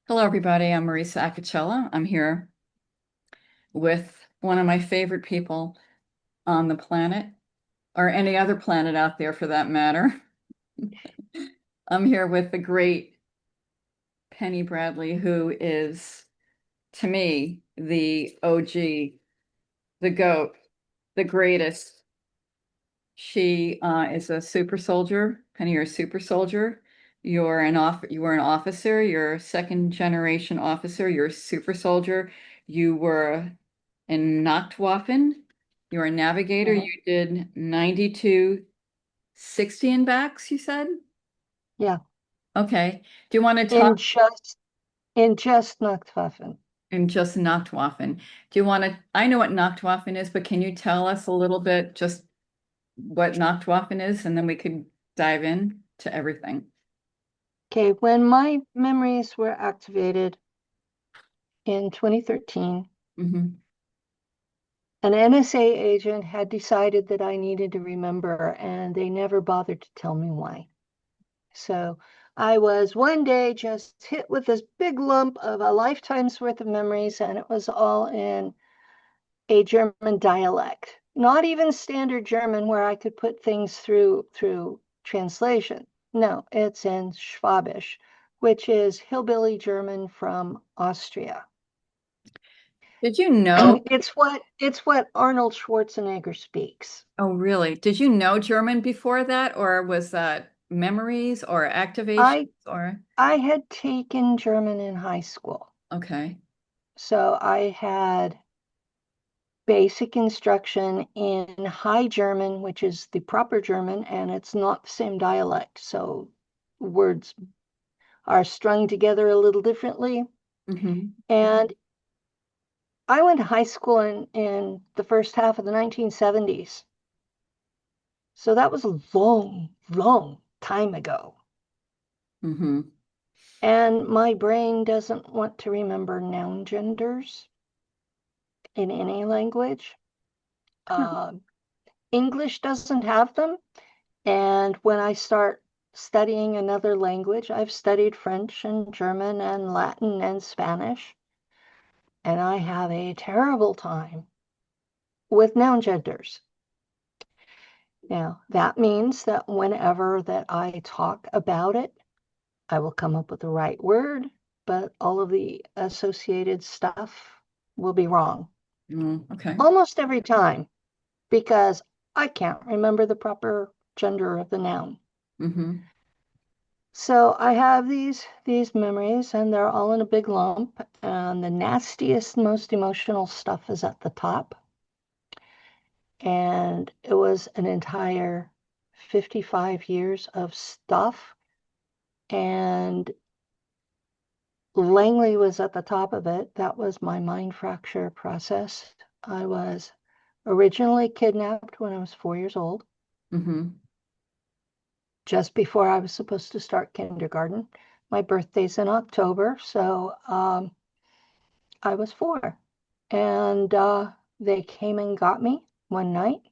Hello, everybody. I'm Marisa Acachella. I'm here with one of my favorite people on the planet, or any other planet out there for that matter. I'm here with the great Penny Bradley, who is, to me, the OG, the GOAT, the greatest. She is a super soldier. Penny, you're a super soldier. You were an officer. You're a second generation officer. You're a super soldier. You were in Nachtwaffen. You were a navigator. Mhm. You did 92, 60 in backs, you said? Yeah, Okay. Do you want to talk in just in just Nachtwaffen. in just Nachtwaffen? Do you want to, I know what Nachtwaffen is, but can you tell us a little bit just what Nachtwaffen is, and then we could dive in to everything. Okay, when my memories were activated in 2013, Hmm. an NSA agent had decided that I needed to remember, and they never bothered to tell me why. So I was one day just hit with this big lump of a lifetime's worth of memories, and it was all in a German dialect, not even standard German where I could put things through translation. No, it's in Schwabisch, which is hillbilly German from Austria. Did you know? It's what Arnold Schwarzenegger speaks. Oh, really? Did you know German before that, or was that memories or activations I or I had taken German in high school. okay. So I had basic instruction in High German, which is the proper German, and it's not the same dialect. So words are strung together a little differently. Hmm. And I went to high school in the first half of the 1970s. So that was a long, long time ago. Hmm. And my brain doesn't want to remember noun genders in any language. Uh, English doesn't have them. And when I start studying another language, I've studied French and German and Latin and Spanish, and I have a terrible time with noun genders. Now, that means that whenever that I talk about it, I will come up with the right word, but all of the associated stuff will be wrong Mm, okay. almost every time because I can't remember the proper gender of the noun. Hmm. So I have these memories and they're all in a big lump and the nastiest, most emotional stuff is at the top. And it was an entire 55 years of stuff. And Langley was at the top of it. That was my mind fracture process. I was originally kidnapped when I was 4 years old, Hmm. just before I was supposed to start kindergarten. My birthday's in October, so I was four. And they came and got me one night.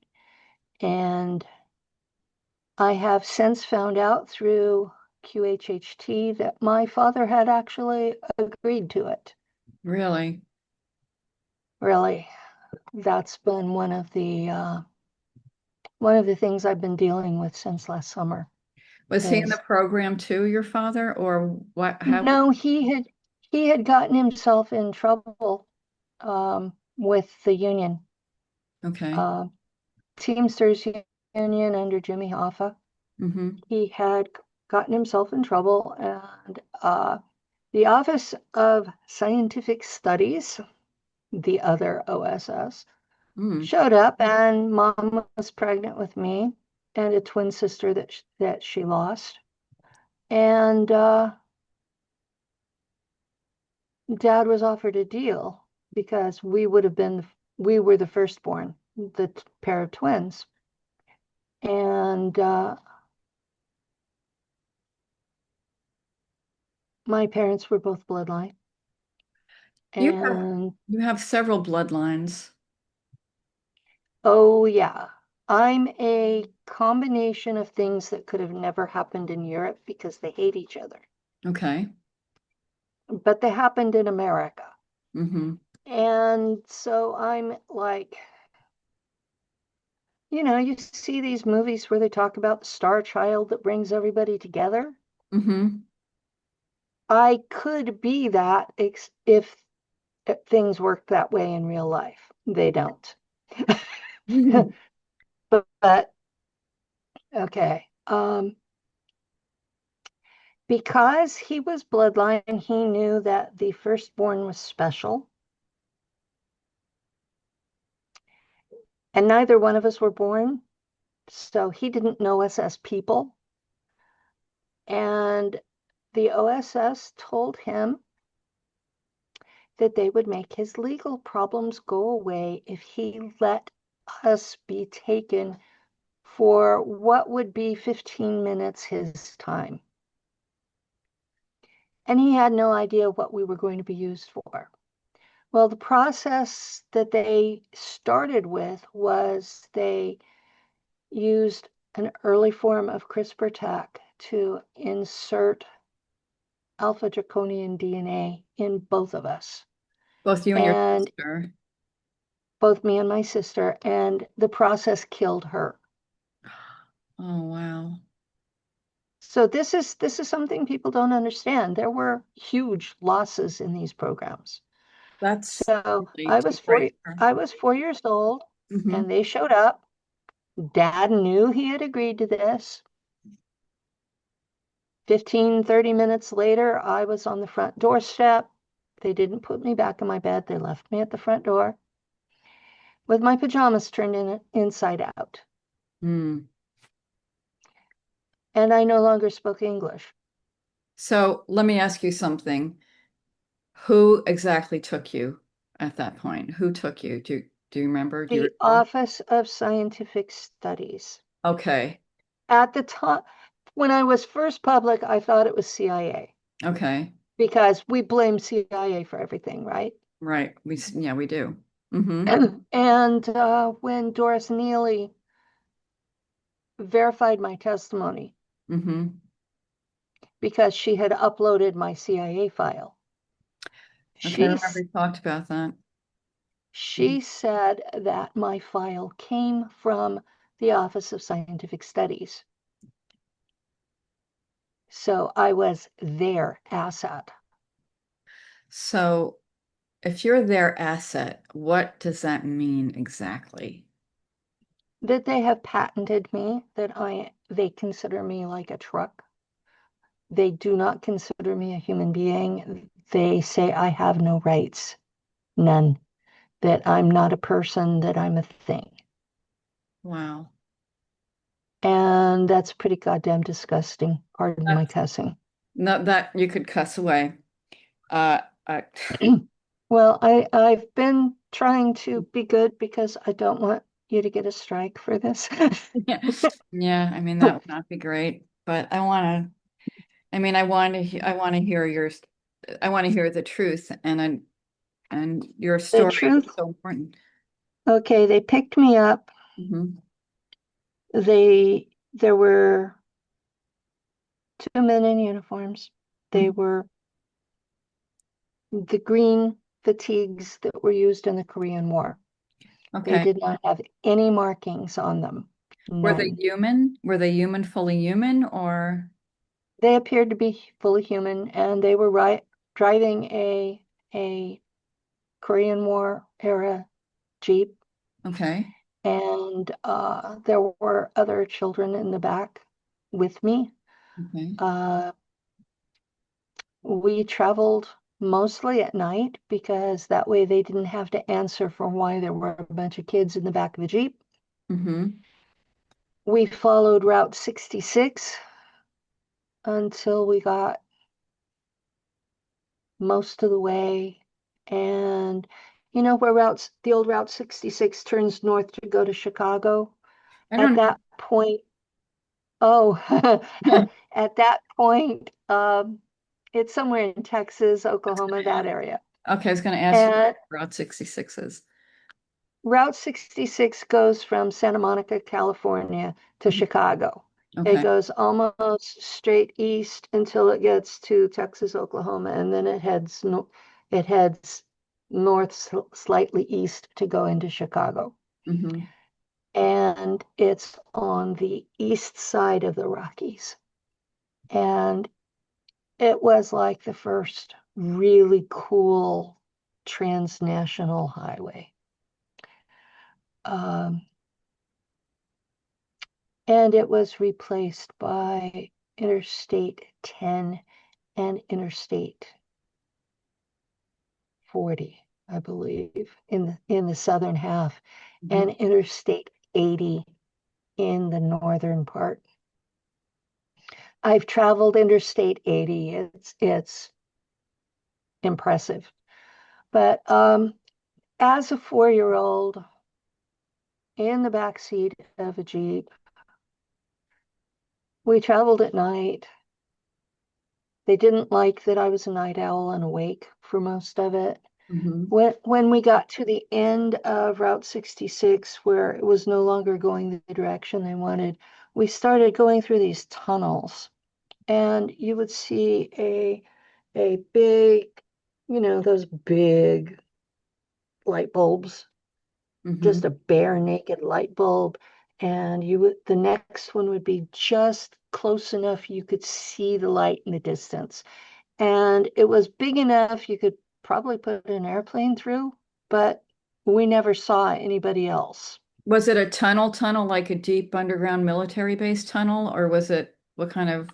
And I have since found out through QHHT that my father had actually agreed to it. Really? Really, that's been one of the things I've been dealing with since last summer Was he in the is program too, your father, or what? How? no, he had gotten himself in trouble with the union, Okay. uh, Teamsters Union under Jimmy Hoffa. Hmm. He had gotten himself in trouble, and the Office of Scientific Studies, the other OSS, Mm. showed up, and mom was pregnant with me and a twin sister that she lost. And dad was offered a deal because we were the firstborn, the pair of twins. And my parents were both bloodline. You have And you have several bloodlines. oh, yeah, I'm a combination of things that could have never happened in Europe because they hate each other. Okay. but they happened in America. Mm-hmm. And so I'm like, you see these movies where they talk about the star child that brings everybody together. Mm-hmm. I could be that if things work that way in real life. They don't. But okay. Because he was bloodline, he knew that the firstborn was special, and neither one of us were born, so he didn't know us as people. And the OSS told him that they would make his legal problems go away if he let us be taken for what would be 15 minutes his time. And he had no idea what we were going to be used for. Well, the process that they started with was they used an early form of CRISPR Tech to insert alpha draconian DNA in both of us, Both you and your and sister. both me and my sister, and the process killed her. Oh, wow. So this is something people don't understand. There were huge losses in these programs. That's So really too great for. I was 4 years old, Mm-hmm. and they showed up. Dad knew he had agreed to this. 15, 30 minutes later, I was on the front doorstep. They didn't put me back in my bed. They left me at the front door with my pajamas turned inside out. Mm. And I no longer spoke English. So let me ask you something. Who exactly took you at that point? Who took you? Do you remember? Do you The recall? Office of Scientific Studies. Okay. At the time, when I was first public, I thought it was CIA Okay. because we blame CIA for everything, right? Right. Yeah, we do. Mm-hmm. And when Doris Neely verified my testimony Mm-hmm. because she had uploaded my CIA file, Okay, I she remember you talked about that. she said that my file came from the Office of Scientific Studies. So I was their asset. So if you're their asset, what does that mean exactly? That they have patented me, that they consider me like a truck. They do not consider me a human being. They say I have no rights, none, that I'm not a person, that I'm a thing. Wow. And that's pretty goddamn disgusting. Pardon my That's cussing. not that you could cuss away. Uh, I, Well, I've been trying to be good because I don't want you to get a strike for this. yeah, yeah, I mean that would not be great, but I mean I want to hear I want to hear the truth and your The story is truth, so important. okay, they picked me up. Hmm. There were two men in uniforms. They Hmm. were the green fatigues that were used in the Korean War. They Okay. did not have any markings on them. Were they None. human? Were they human, fully human, or They appeared to be fully human, and they were driving a Korean War era Jeep, okay? and there were other children in the back with me. Okay. Uh, we traveled mostly at night because that way they didn't have to answer for why there were a bunch of kids in the back of the Jeep. Mm-hmm. We followed Route 66 until we got most of the way. And where the old Route 66 turns north to go to Chicago? I At don't that point, oh, know. at that point, it's somewhere in Texas, Oklahoma, that area. Okay, I was going to ask you And what Route 66 is. Route 66 goes from Santa Monica, California to Mhm. Chicago. It Okay. goes almost straight east until it gets to Texas, Oklahoma, and then it heads north slightly east to go into Chicago. Hmm. And it's on the east side of the Rockies. And it was like the first really cool transnational highway. Um, and it was replaced by Interstate 10 and Interstate 40, I believe, in the southern half, Hmm. and Interstate 80 in the northern part. I've traveled Interstate 80. It's impressive. But as a 4-year-old in the back seat of a Jeep, we traveled at night. They didn't like that I was a night owl and awake for most of it. Hmm. When we got to the end of Route 66, where it was no longer going the direction they wanted, we started going through these tunnels, and you would see a big, those big light bulbs, just Hmm. a bare naked light bulb, and the next one would be just close enough you could see the light in the distance. And it was big enough you could probably put an airplane through, but we never saw anybody else. Was it a tunnel like a deep underground military base tunnel, or was it what kind of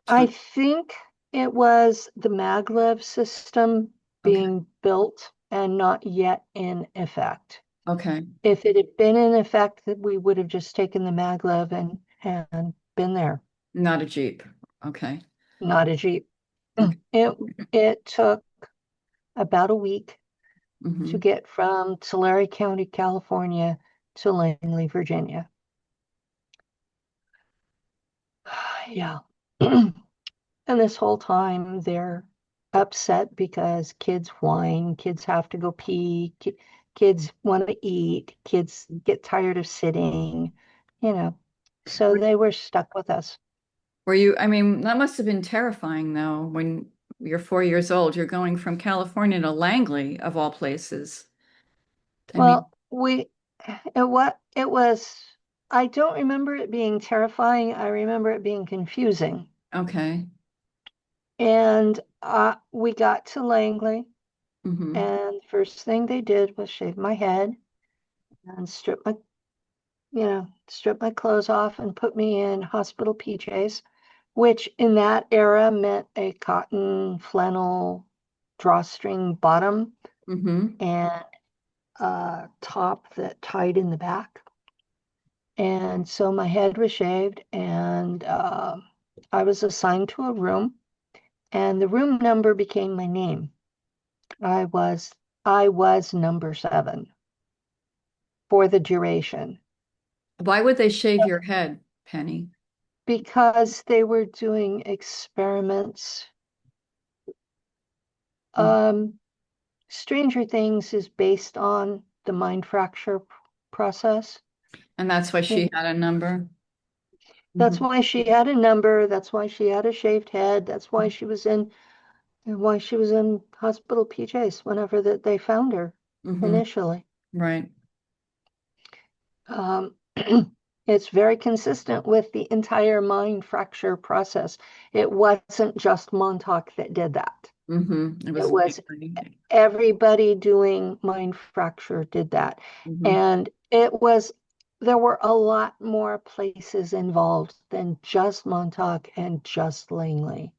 I tunnel? think it was the maglev system Okay. being built and not yet in effect. Okay. If it had been in effect, that we would have just taken the maglev and been there, Not a Jeep. Okay. not a Jeep. Okay. It took about a week to Hmm. get from Tulare County, California to Langley, Virginia. Yeah. And this whole time they're upset because kids whine, kids have to go pee, kids want to eat, kids get tired of sitting, you know. So they were stuck with us. Were you, I mean, that must have been terrifying though, when you're 4 years old, you're going from California to Langley, of all places. I mean, Well, it was, I don't remember it being terrifying. I remember it being confusing. okay. And we got to Langley, Hmm. and the first thing they did was shave my head and strip my clothes off and put me in hospital PJs, which in that era meant a cotton flannel drawstring bottom Hmm. and a top that tied in the back. And so my head was shaved, and I was assigned to a room, and the room number became my name. I was I was number 7 for the duration Why would they shave your head, Penny? because they were doing experiments. Mhm. Um, Stranger Things is based on the mind fracture process. And that's why Yeah. she had a number. That's Hmm. why she had a number. That's why she had a shaved head. That's why she was in hospital PJs whenever that they found her Hmm. initially. Right. Um, it's very consistent with the entire mind fracture process. It wasn't just Montauk that did that. It It was was big. everybody doing mind fracture did that. Hmm. And there were a lot more places involved than just Montauk and just Langley.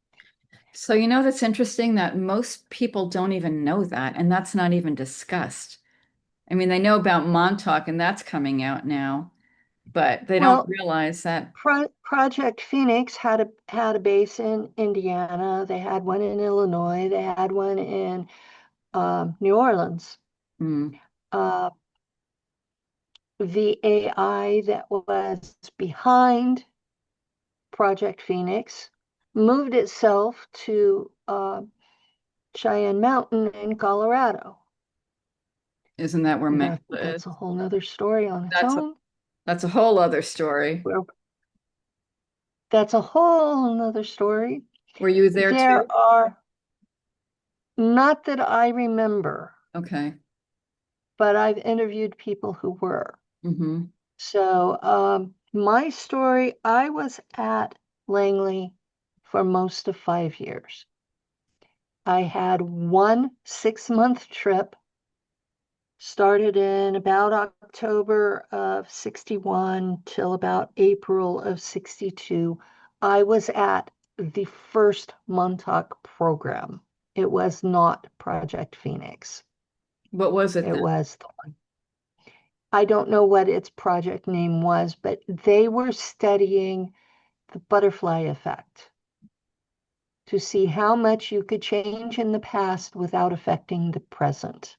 So, that's interesting that most people don't even know that, and that's not even discussed. I mean, they know about Montauk, and that's coming out now, but they don't Well, realize that. Project Phoenix had a base in Indiana. They had one in Illinois. They had one in New Orleans. Mm. Uh, the AI that was behind Project Phoenix moved itself to Cheyenne Mountain in Colorado. Isn't that where Mesa is? That's a whole nother story on its That's a own. that's a whole other story. Where that's a whole nother story. Were you there too? There are, not that I remember, Okay. but I've interviewed people who were. Mm-hmm. So, my story, I was at Langley for most of 5 years. I had one 6-month trip, started in about October of 61 till about April of 62. I was at the first Montauk program. It was not Project Phoenix. What was it It then? was the one. I don't know what its project name was, but they were studying the butterfly effect to see how much you could change in the past without affecting the present.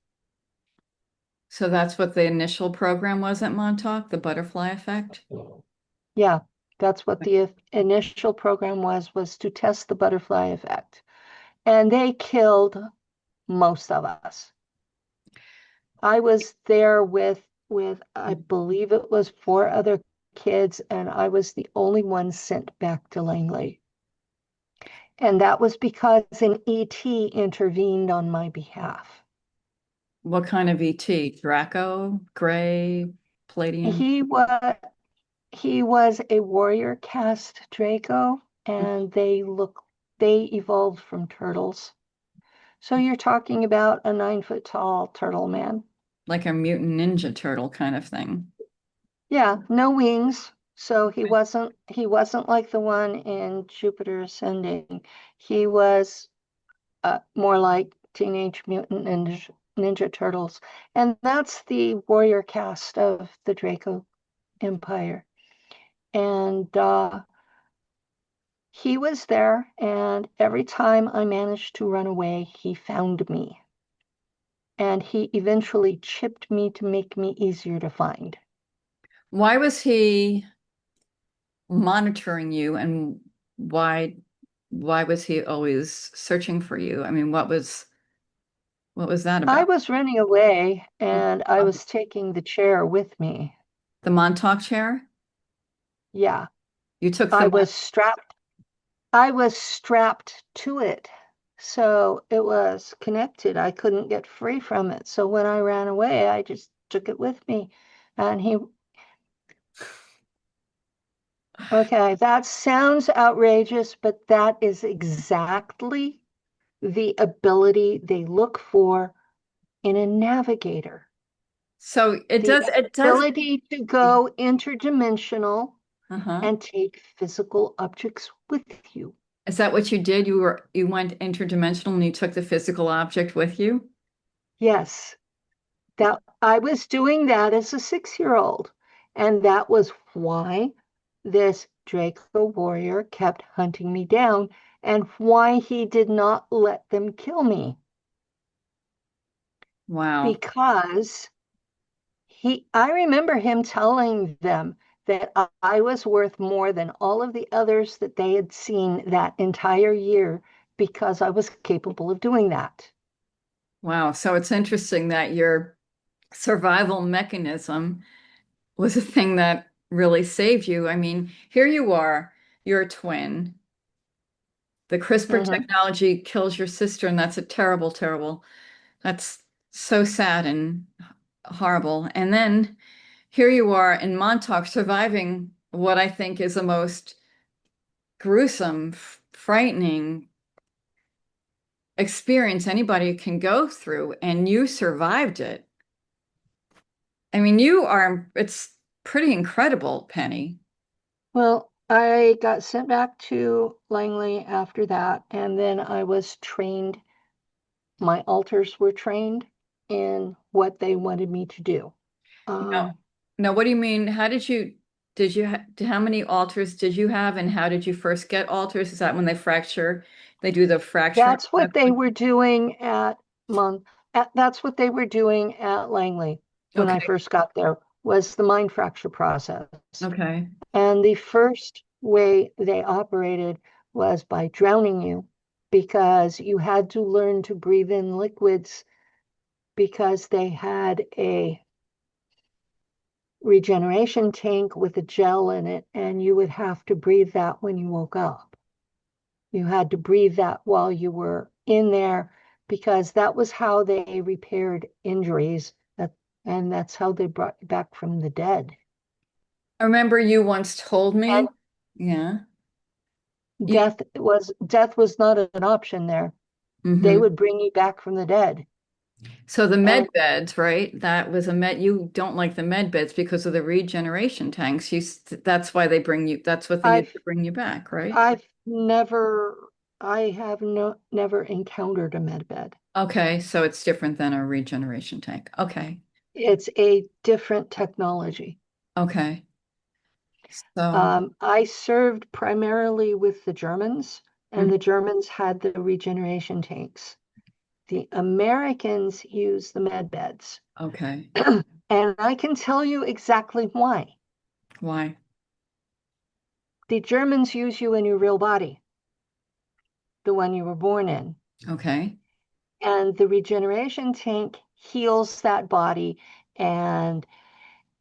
So that's what the initial program was at Montauk, the butterfly effect? Yeah, that's what the initial program was to test the butterfly effect. And they killed most of us. I was there with I believe it was 4 other kids, and I was the only one sent back to Langley. And that was because an ET intervened on my behalf. What kind of ET? Draco, Gray, Palladium? He was he was a warrior caste Draco, and they evolved from turtles. So you're talking about a 9 foot tall turtle man. Like a mutant ninja turtle kind of thing. Yeah, no wings. So he wasn't like the one in Jupiter Ascending. He was more like Teenage Mutant Ninja Turtles. And that's the warrior caste of the Draco Empire. And he was there, and every time I managed to run away, he found me. And he eventually chipped me to make me easier to find. Why was he monitoring you and why was he always searching for you? I mean, what was that I about? was running away, and I was taking the chair with me. The Montauk chair? Yeah, You took the I Mon- was strapped. I was strapped to it. So it was connected. I couldn't get free from it. So when I ran away, I just took it with me. And okay, that sounds outrageous, but that is exactly the ability they look for in a navigator. So The it does ability to go interdimensional uh-huh. and take physical objects with you. Is that what you did? You went interdimensional and you took the physical object with you? Yes, that I was doing that as a 6 year old. And that was why this Draco warrior kept hunting me down and why he did not let them kill me. Wow. Because I remember him telling them that I was worth more than all of the others that they had seen that entire year because I was capable of doing that. Wow. So it's interesting that your survival mechanism was a thing that really saved you. I mean, here you are, you're a twin. The CRISPR Mhm. technology kills your sister, and that's a terrible, terrible. That's so sad and horrible. And then here you are in Montauk surviving what I think is the most gruesome, frightening experience anybody can go through, and you survived it. I mean, it's pretty incredible, Penny. Well, I got sent back to Langley after that, and then I was trained. My alters were trained in what they wanted me to do. No, no, what do you mean? How many alters did you have, and how did you first get alters? Is that when they do the fracturing? That's what they were doing at Mon. That's what they were doing at Langley when I Okay, first got there. Was the mind fracture process. okay. And the first way they operated was by drowning you because you had to learn to breathe in liquids because they had regeneration tank with a gel in it, and you would have to breathe that when you woke up. You had to breathe that while you were in there because that was how they repaired injuries, and that's how they brought you back from the dead. I remember you once told And me, yeah. You, death was not an option there. They hmm. would bring you back from the dead. So the med And beds, right? That was a med. You don't like the med beds because of the regeneration tanks. That's why they bring you. That's what they use I've to bring you back, right? I've never I have never encountered a med bed. Okay, so it's different than a regeneration tank. Okay, It's a different technology. okay. So, I served primarily with the Germans, and the mhm, Germans had the regeneration tanks. The Americans use the med beds. okay. And I can tell you exactly why. Why? The Germans use you in your real body, the one you were born in. Okay, And the regeneration tank heals that body, and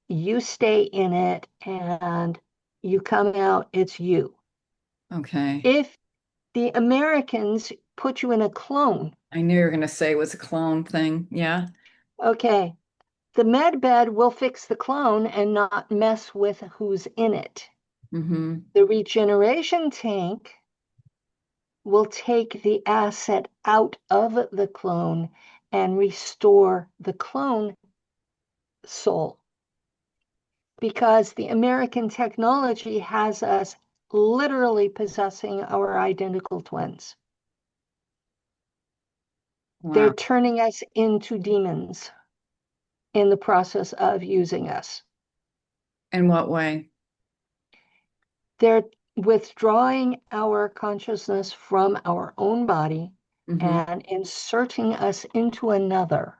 you stay in it, and you come out, it's you. okay. If the Americans put you in a clone, I knew you were going to say it was a clone thing. Yeah. okay, the med bed will fix the clone and not mess with who's in it. Mm-hmm. The regeneration tank will take the asset out of the clone and restore the clone soul. Because the American technology has us literally possessing our identical twins. They're Wow. turning us into demons in the process of using us. In what way? They're withdrawing our consciousness from our own body Mm-hmm. and inserting us into another.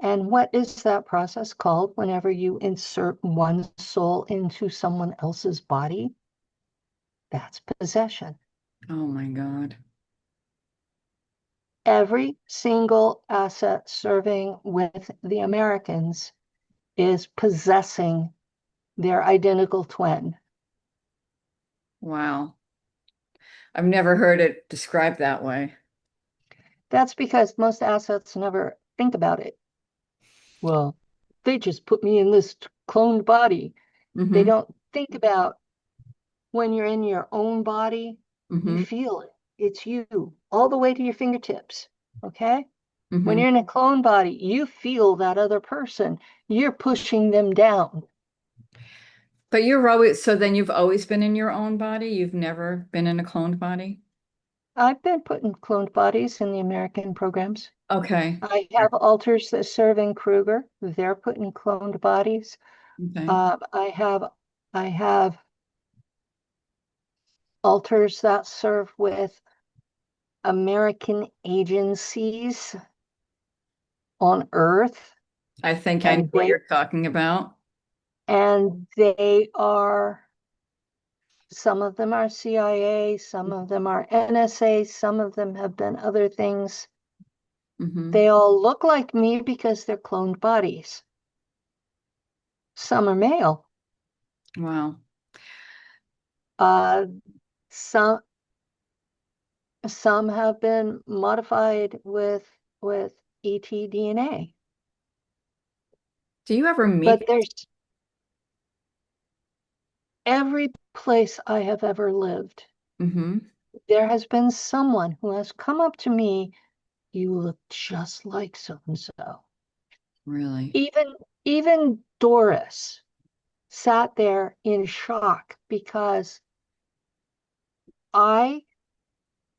And what is that process called whenever you insert one soul into someone else's body? That's possession. Oh my God. Every single asset serving with the Americans is possessing their identical twin. Wow. I've never heard it described that way. That's because most assets never think about it. Well, they just put me in this cloned body. They Mm-hmm. don't think about when you're in your own body, you Mm-hmm. feel it. It's you all the way to your fingertips. Okay? When Mm-hmm. you're in a clone body, you feel that other person. You're pushing them down. But you're always, so then you've always been in your own body? You've never been in a cloned body? I've been put in cloned bodies in the American programs. Okay. I have alters that serve in Kruger. They're put in cloned bodies. Okay. I have alters that serve with American agencies on Earth, I think I know and what they you're talking about. and they are some of them are CIA, some of them are NSA, some of them have been other things. Mm-hmm. They all look like me because they're cloned bodies. Some are male. Wow. Uh, some some have been modified with ET DNA. Do you ever meet? But there's every place I have ever lived, Mm-hmm. there has been someone who has come up to me, you look just like so and so. Really? Even Doris sat there in shock because I,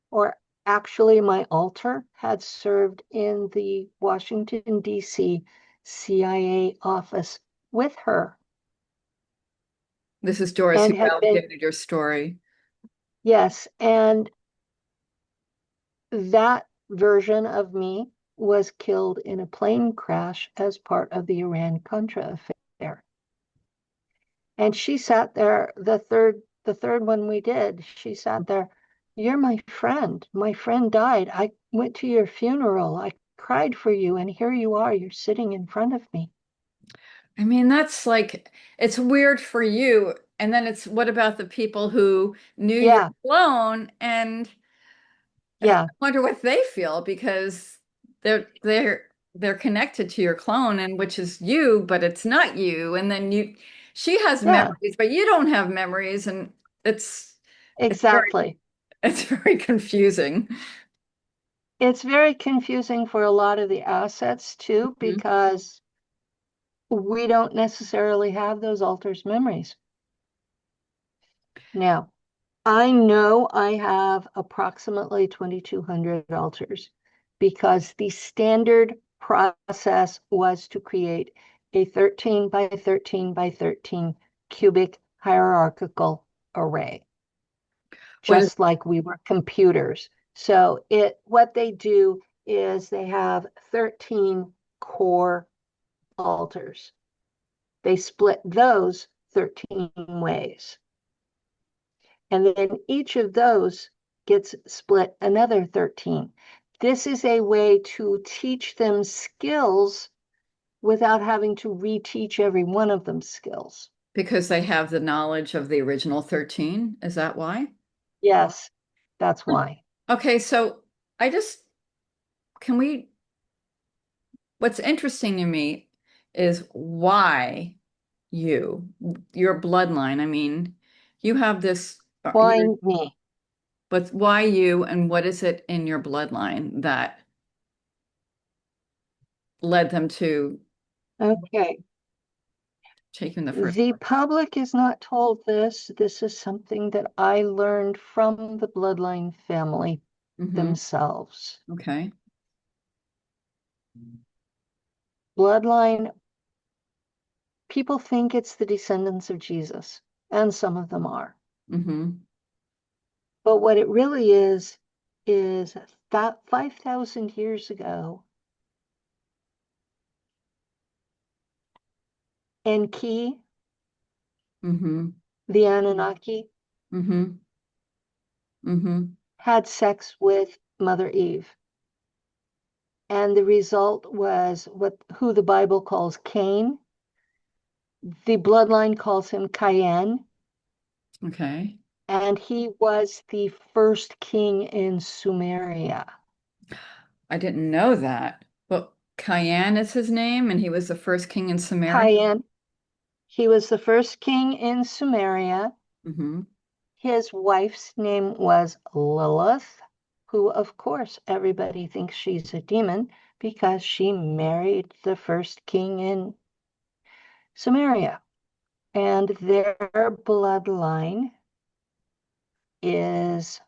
or actually my alter, had served in the Washington, D.C. CIA office with her This is Doris who and had been, validated your story. yes, and that version of me was killed in a plane crash as part of the Iran-Contra affair. And she sat there, the third one we did, she sat there, you're my friend. My friend died. I went to your funeral. I cried for you, and here you are, you're sitting in front of me. I mean, that's like, it's weird for you. And then it's what about the people who knew your Yeah, clone and I yeah, wonder what they feel because they're connected to your clone and which is you, but it's not you. And then she has yeah, memories, but you don't have memories, and it's it's very exactly. it's very confusing. It's very confusing for a lot of the assets too, Mhm. because we don't necessarily have those alters memories. Now, I know I have approximately 2,200 alters because the standard process was to create a 13 by 13 by 13 cubic hierarchical array, What is just like we were computers. So what they do is they have 13 core alters. They split those 13 ways. And then each of those gets split another 13. This is a way to teach them skills without having to reteach every one of them skills. because they have the knowledge of the original 13? Is that why? Yes, that's why. Okay, so I just can we what's interesting to me is why you, your bloodline. I mean, you have this, Why your, me? but why you, and what is it in your bloodline that led them to Okay. taking the first The one? public is not told this. This is something that I learned from the bloodline family Mm-hmm. themselves. Okay. Bloodline, people think it's the descendants of Jesus, and some of them are. Mm-hmm. But what it really is that 5,000 years ago, Enki, Mm-hmm. the Anunnaki, Mm-hmm. Mm-hmm. had sex with Mother Eve. And the result was who the Bible calls Cain. The bloodline calls him Cain, Okay. and he was the first king in Sumeria. I didn't know that. But Cain is his name, and he was the first king in Samaria. Cain, he was the first king in Sumeria. Mm-hmm. His wife's name was Lilith, who, of course, everybody thinks she's a demon because she married the first king in Samaria. And their bloodline is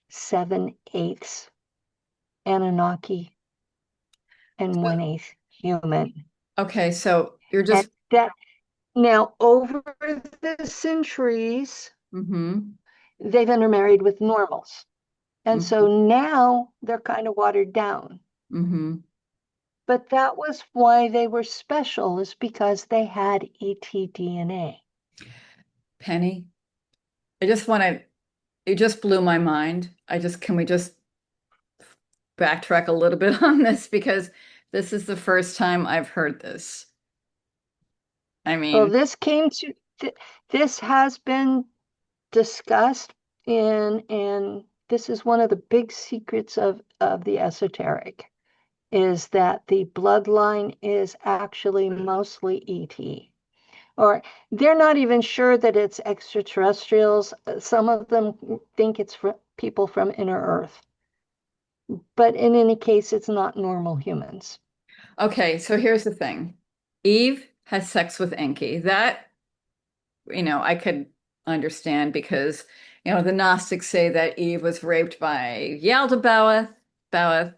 7/8 Anunnaki and So, 1/8 human. okay, so you're And just that now, over the centuries, mm-hmm. they've intermarried with normals. And Mm-hmm. so now they're kind of watered down. Mm-hmm. But that was why they were special, is because they had ET DNA. Penny, I just want to, it just blew my mind. Can we just backtrack a little bit on this because this is the first time I've heard this. I Well, mean, this has been discussed and this is one of the big secrets of the esoteric, is that the bloodline is actually mostly ET. Or they're not even sure that it's extraterrestrials. Some of them think it's people from inner Earth. But in any case, it's not normal humans. okay, so here's the thing. Eve has sex with Enki. That, I could understand because, the Gnostics say that Eve was raped by Yaldabaoth. Baoth,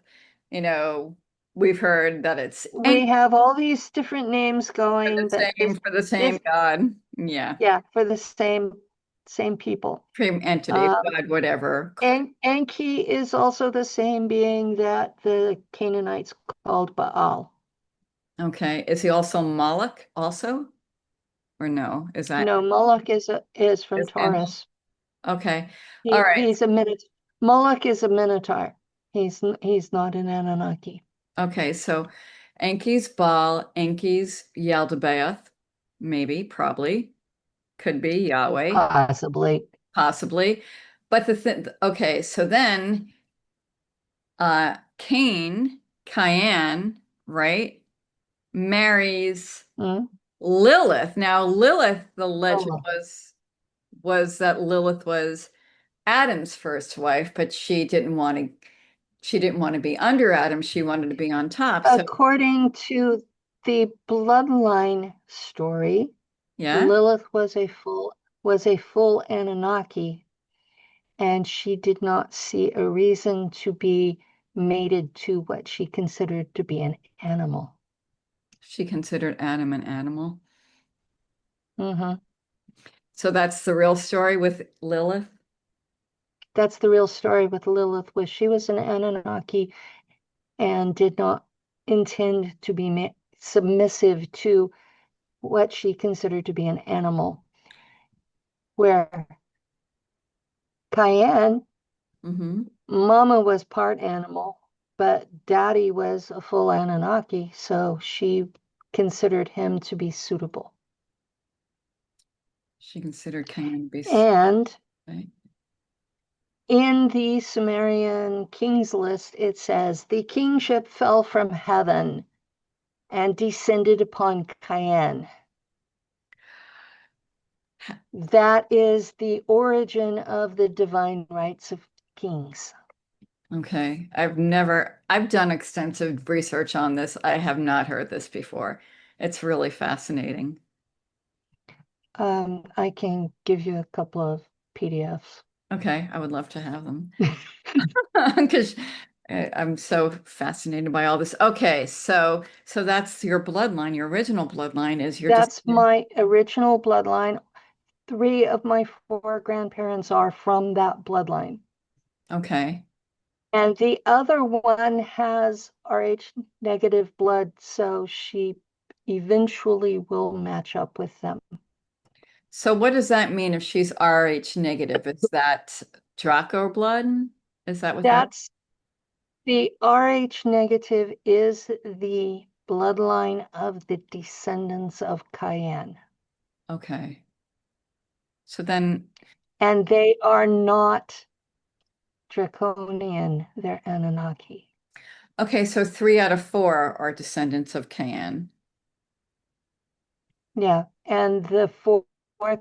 you know, we've heard that it's We Enki have all these different names for going, the but same for the same this, God. Yeah. yeah, for the same people. Same entity, Um, God, whatever. and Enki is also the same being that the Canaanites called Baal. Okay. Is he also Moloch also? Or no? Is that No, Moloch is from is and Taurus. okay. All right. He's a Minotaur. Moloch is a Minotaur. He's not an Anunnaki. Okay. So Enki's ball, Enki's Yaldabaoth, maybe, probably, could be Yahweh, Possibly. possibly. But the thing, okay, so then Cain, right, marries Mm. Lilith. Now, Lilith, the legend Oh, was that Lilith was Adam's first wife, but she didn't want to be under Adam. She wanted to be on top. So, according to the bloodline story, yeah, Lilith was a full Anunnaki, and she did not see a reason to be mated to what she considered to be an animal. she considered Adam an animal. Hmm. So that's the real story with Lilith. That's the real story with Lilith, was she was an Anunnaki and did not intend to be submissive to what she considered to be an animal, where Cain, Hmm. Mama was part animal, but Daddy was a full Anunnaki, so she considered him to be suitable. She considered Cain to be And okay. in the Sumerian kings list, it says the kingship fell from heaven and descended upon Cain. That is the origin of the divine rights of kings. Okay. I've done extensive research on this. I have not heard this before. It's really fascinating. I can give you a couple of PDFs. Okay, I would love to have them because I'm so fascinated by all this. Okay, so that's your bloodline. Your original bloodline is your That's descendant. my original bloodline. Three of my four grandparents are from that bloodline. Okay. And the other one has Rh negative blood, so she eventually will match up with them. So what does that mean if she's Rh negative? Is that Draco blood? Is that what that? That's the Rh negative is the bloodline of the descendants of Cain. Okay. So then, And they are not draconian, they're Anunnaki. okay, so 3 out of 4 are descendants of Cain. Yeah. And the fourth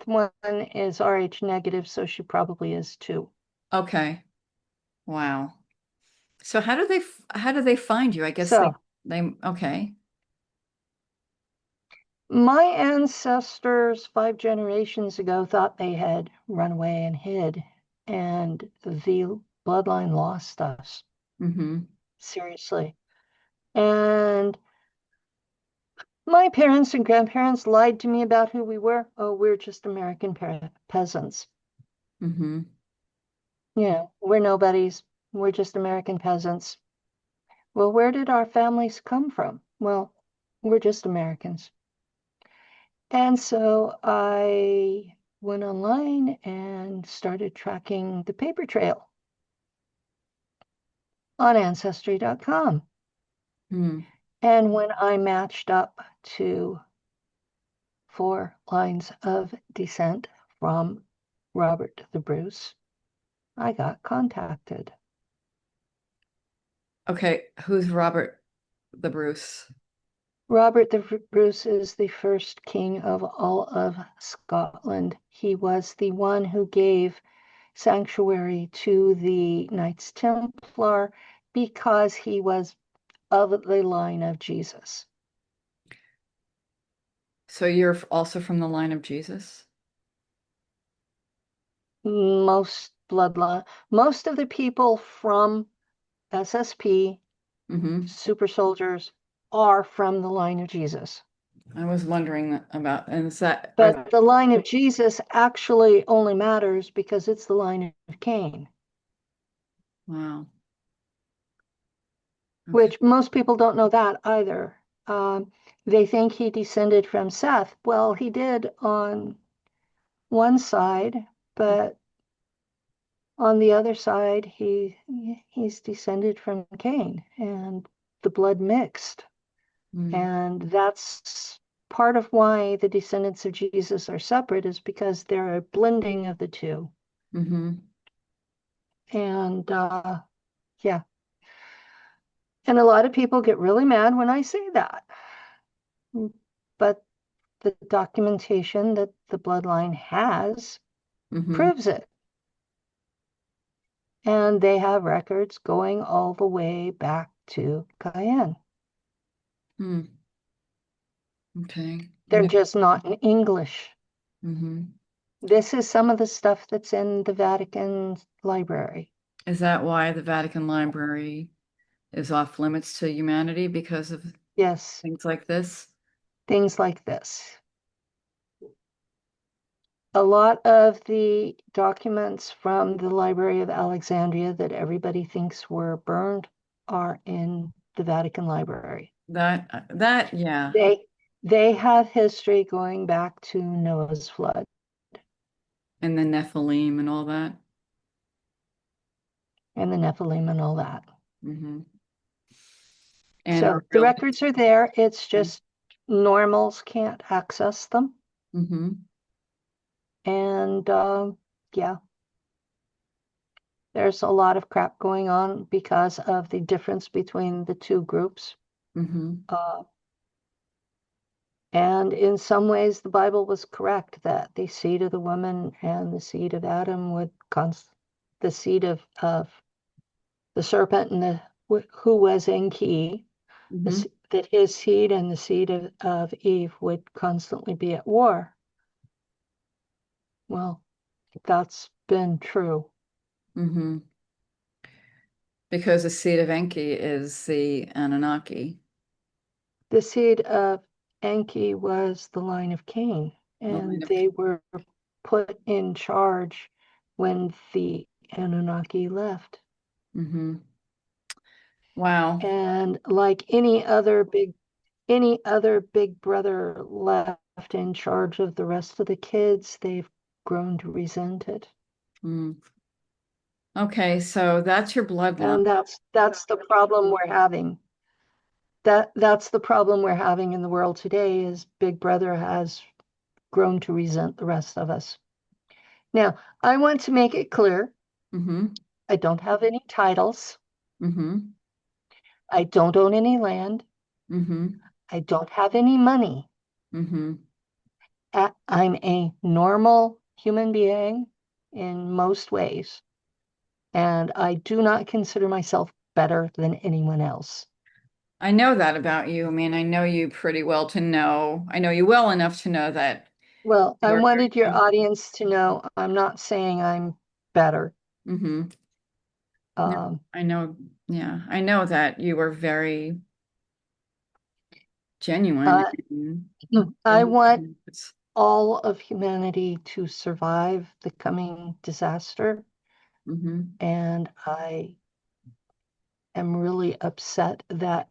one is Rh negative, so she probably is too. Okay. Wow. So how do they find you? I guess So they okay. my ancestors 5 generations ago thought they had run away and hid, and the bloodline lost us. Mm-hmm. Seriously. And my parents and grandparents lied to me about who we were. Oh, we're just American peasants. Mm-hmm. We're nobodies. We're just American peasants. Well, where did our families come from? Well, we're just Americans. And so I went online and started tracking the paper trail on ancestry.com. Mm. And when I matched up to 4 lines of descent from Robert the Bruce, I got contacted. Okay, who's Robert the Bruce? Robert the Bruce is the first king of all of Scotland. He was the one who gave sanctuary to the Knights Templar because he was of the line of Jesus. So you're also from the line of Jesus? Most of the people from SSP, Mm-hmm. super soldiers, are from the line of Jesus. I was wondering about, and is that are But the line of Jesus actually only matters because it's the line of Cain, wow. Okay. which most people don't know that either. They think he descended from Seth. Well, he did on one side, but on the other side, he's descended from Cain, and the blood mixed. Mm, And that's part of why the descendants of Jesus are separate, is because they're a blending of the two. mm-hmm, And yeah. And a lot of people get really mad when I say that. But the documentation that the bloodline has mm-hmm, proves it. And they have records going all the way back to Cain. mm, okay. They're just not in English. Mm-hmm. This is some of the stuff that's in the Vatican library. Is that why the Vatican Library is off limits to humanity because of Yes, things like this? things like this. A lot of the documents from the Library of Alexandria that everybody thinks were burned are in the Vatican Library. Yeah. They they have history going back to Noah's flood And the Nephilim and all that. and the Nephilim and all that. Mm-hmm. And So our the real records are there. It's history. just normals can't access them. Mm-hmm. And yeah, there's a lot of crap going on because of the difference between the two groups. Mm-hmm. Uh, and in some ways, the Bible was correct that the seed of the woman and the seed of Adam would the seed of the serpent and who was Enki, Mm-hmm. that his seed and the seed of Eve would constantly be at war. Well, that's been true. Mm-hmm. Because the seed of Enki is the Anunnaki, The seed of Enki was the line of Cain, the and line of. they were put in charge when the Anunnaki left. Mm-hmm. Wow. And like any other big brother left in charge of the rest of the kids, they've grown to resent it. Mm. Okay, so that's your bloodline. And that's the problem we're having. That's the problem we're having in the world today, is Big Brother has grown to resent the rest of us. Now, I want to make it clear, Mm-hmm. I don't have any titles. Mm-hmm. I don't own any land. Mm-hmm. I don't have any money. Mm-hmm. I'm a normal human being in most ways, and I do not consider myself better than anyone else. I know that about you. I mean, I know you pretty well to know. I know you well enough to know that Well, I you are wanted your very. audience to know I'm not saying I'm better. Mm-hmm. No, Um, I know. Yeah, I know that you are very genuine uh, and I want it's. all of humanity to survive the coming disaster, Mm-hmm. and I am really upset that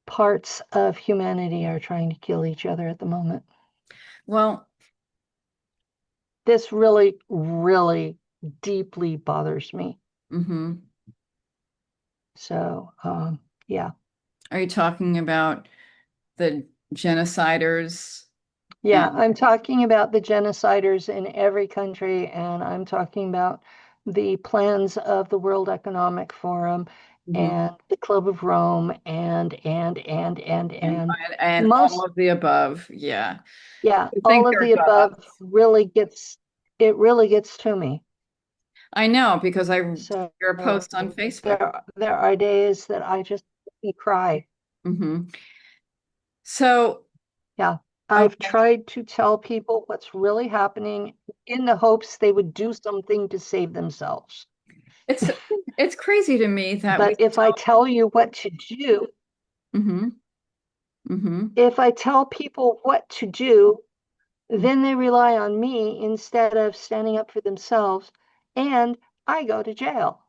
parts of humanity are trying to kill each other at the moment. Well, This really, really deeply bothers me. mm-hmm. So, yeah. Are you talking about the genociders Yeah, and I'm talking about the genociders in every country, and I'm talking about the plans of the World Economic Forum mhm. and the Club of Rome and and and all most, of the above? Yeah, yeah, I all think of they're the above gods. it really gets to me. I know because I So your post on Facebook. there are days that I just cry. Hmm. So, Yeah. I've okay, tried to tell people what's really happening in the hopes they would do something to save themselves. it's it's crazy to me that we But if I still. tell you what to do, Hmm. Hmm. if I tell people what to do, then they rely on me instead of standing up for themselves, and I go to jail.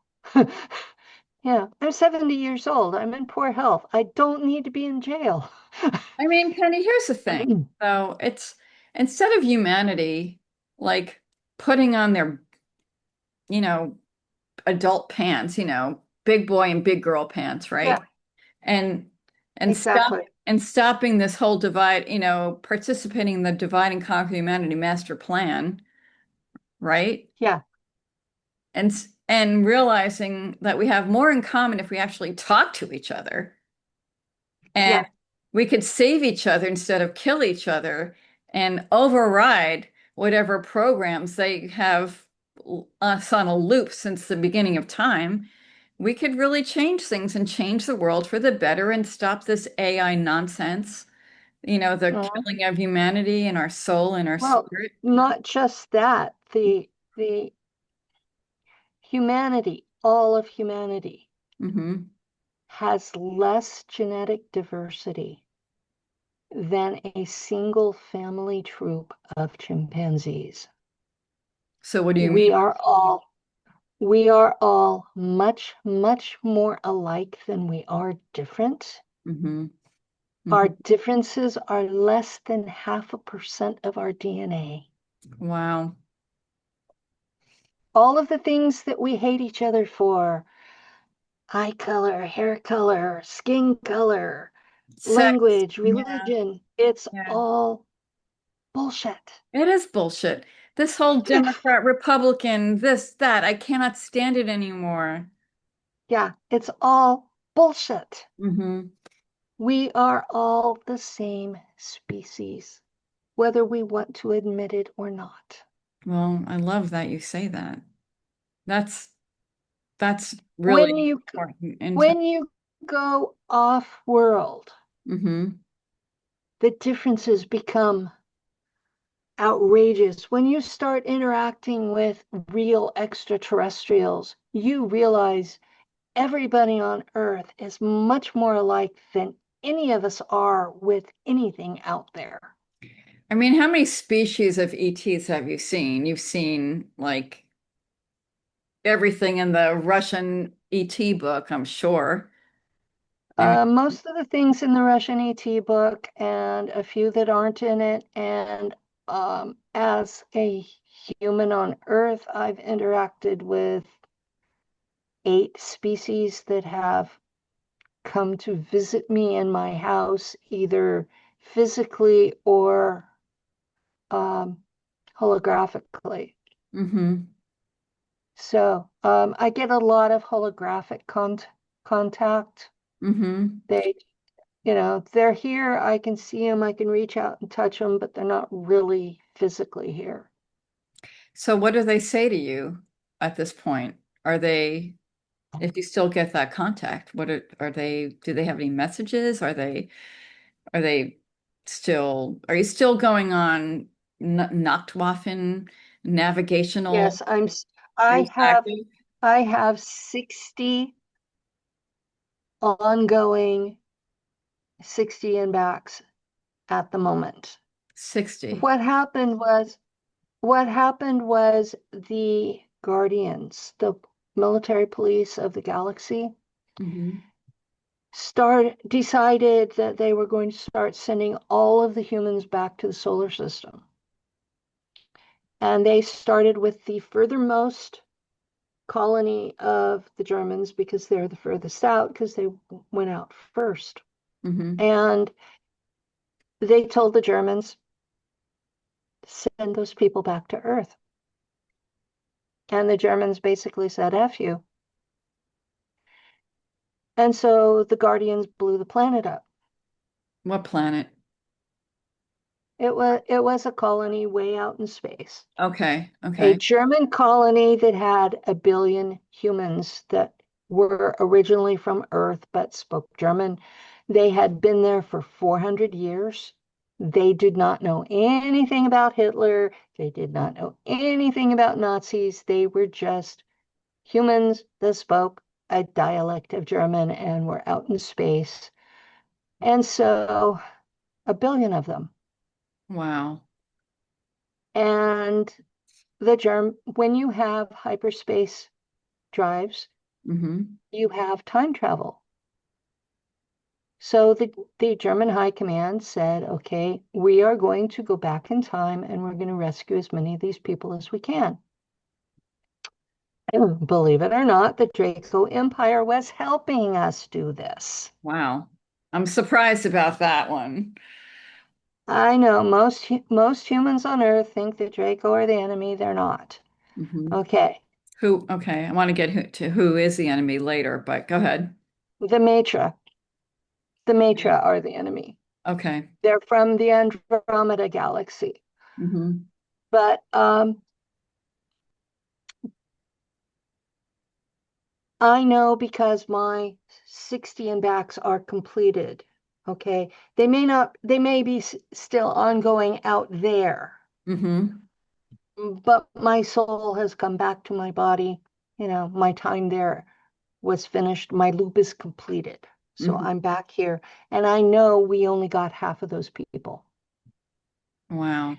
Yeah, I'm 70 years old. I'm in poor health. I don't need to be in jail. I mean, Penny, here's the thing. So it's instead of humanity like putting on their, you know, adult pants, big boy and big girl pants, Yeah, right? And and Exactly. stopping this whole divide, participating in the divide and conquer humanity master plan, right? Yeah. And realizing that we have more in common if we actually talk to each other, and Yeah. we could save each other instead of kill each other and override whatever programs they have us on a loop since the beginning of time. We could really change things and change the world for the better and stop this AI nonsense, the Mhm. killing of humanity and our soul and our Well, spirit. not just that, the humanity, all of humanity, Hmm. has less genetic diversity than a single family troop of chimpanzees. So what do you mean? We are all we are all much, much more alike than we are different. Hmm. Our Hmm. differences are less than 0.5% of our DNA. Wow. All of the things that we hate each other for, eye color, hair color, skin color, Sex. language, Yeah. religion, it's Yeah. all bullshit. It is bullshit. This whole Democrat, Republican, this, that, I cannot stand it anymore. Yeah, it's all bullshit. Hmm. We are all the same species, whether we want to admit it or not. Well, I love that you say that. That's that's When really you important. And when you go off world, hmm. the differences become outrageous. When you start interacting with real extraterrestrials, you realize everybody on Earth is much more alike than any of us are with anything out there. I mean, how many species of ETs have you seen? You've seen like everything in the Russian ET book, I'm sure. I mean, Most of the things in the Russian ET book and a few that aren't in it. And as a human on Earth, I've interacted with 8 species that have come to visit me in my house, either physically or um, holographically. hmm. So I get a lot of holographic contact. Hmm. They, they're here. I can see them. I can reach out and touch them, but they're not really physically here. So what do they say to you at this point? Are they, if you still get that contact, are they, do they have any messages? Are they are you still going on Nachtwaffen navigational? Yes, Are I you have, active? I have 60 ongoing 60 and backs at the moment. 60. What happened was, what happened was the Guardians, the military police of the galaxy, Hmm. decided that they were going to start sending all of the humans back to the solar system. And they started with the furthermost colony of the Germans because they're the furthest out because they went out first. Hmm. And they told the Germans, send those people back to Earth. And the Germans basically said, F you. And so the Guardians blew the planet up. What planet? It was a colony way out in space. Okay, A okay. German colony that had 1 billion humans that were originally from Earth but spoke German. They had been there for 400 years. They did not know anything about Hitler. They did not know anything about Nazis. They were just humans that spoke a dialect of German and were out in space. And so 1 billion of them. Wow. And when you have hyperspace drives, Hmm. you have time travel. So the German High Command said, okay, we are going to go back in time and we're going to rescue as many of these people as we can. And believe it or not, the Draco Empire was helping us do this. Wow. I'm surprised about that one. I know most humans on Earth think that Draco are the enemy. They're not. Hmm. Okay. Okay, I want to get to who is the enemy later, but go ahead. The Matra. The Matra are the enemy. Okay. They're from the Andromeda galaxy. Hmm. But I know because my 60 and backs are completed. Okay. They may be still ongoing out there, Hmm. but my soul has come back to my body. My time there was finished. My loop is completed. So Hmm. I'm back here. And I know we only got half of those people. Wow.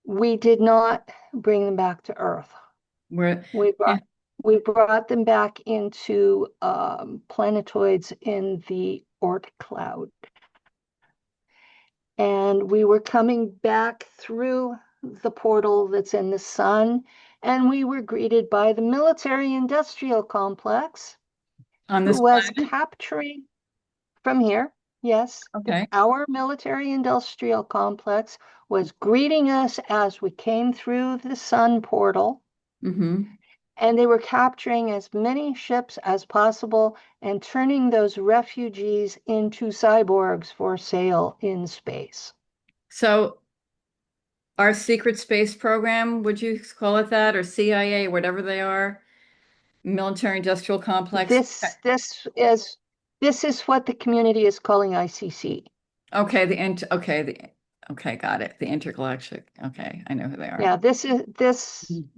We did not bring them back to Earth. We're We yeah. brought we brought them back into planetoids in the Oort cloud. And we were coming back through the portal that's in the sun, and we were greeted by the military industrial complex, On who this was planet. capturing from here. Yes, Okay. our military industrial complex was greeting us as we came through the sun portal, Hmm. and they were capturing as many ships as possible and turning those refugees into cyborgs for sale in space. So our secret space program, would you call it that, or CIA, whatever they are, military industrial complex? This is what the community is calling ICC. Okay, okay, got it. The intergalactic. Okay, I know who they are. Yeah, this is this Mhm.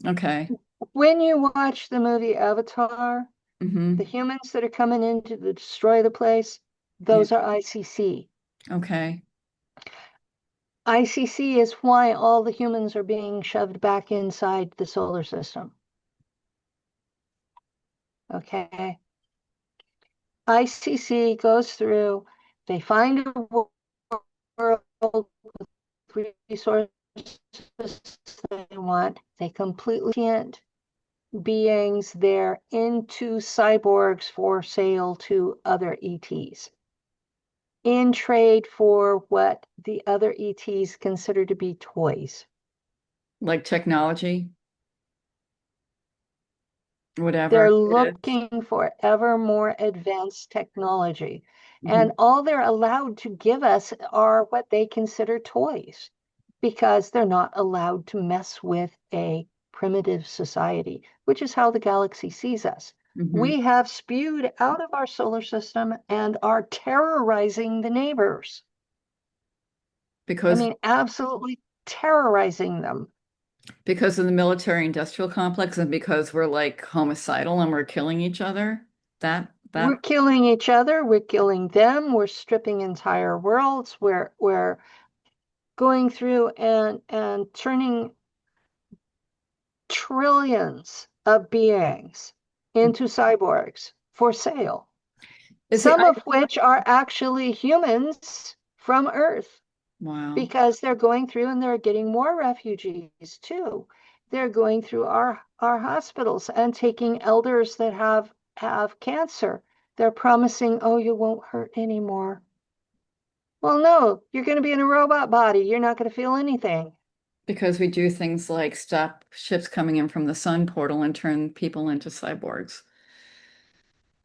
Okay. when you watch the movie Avatar, the Hmm. humans that are coming in to destroy the place, Yeah. those are ICC. Okay. ICC is why all the humans are being shoved back inside the solar system. Okay. ICC goes through, they find a world with resources they want, they completely can't beings there into cyborgs for sale to other ETs in trade for what the other ETs consider to be toys. Like technology, They're whatever it is. looking for ever more advanced technology. Hmm. And all they're allowed to give us are what they consider toys because they're not allowed to mess with a primitive society, which is how the galaxy sees us. Hmm. We have spewed out of our solar system and are terrorizing the neighbors. I Because mean, absolutely terrorizing them. because of the military industrial complex and because we're like homicidal and we're killing each other. We're That killing each other, we're killing them, we're stripping entire worlds, we're going through and turning trillions of beings into cyborgs for sale, is the some of which are actually humans from Earth wow. because they're going through and they're getting more refugees too. They're going through our hospitals and taking elders that have cancer. They're promising, oh, you won't hurt anymore. Well, no, you're going to be in a robot body. You're not going to feel anything. Because we do things like stop ships coming in from the sun portal and turn people into cyborgs.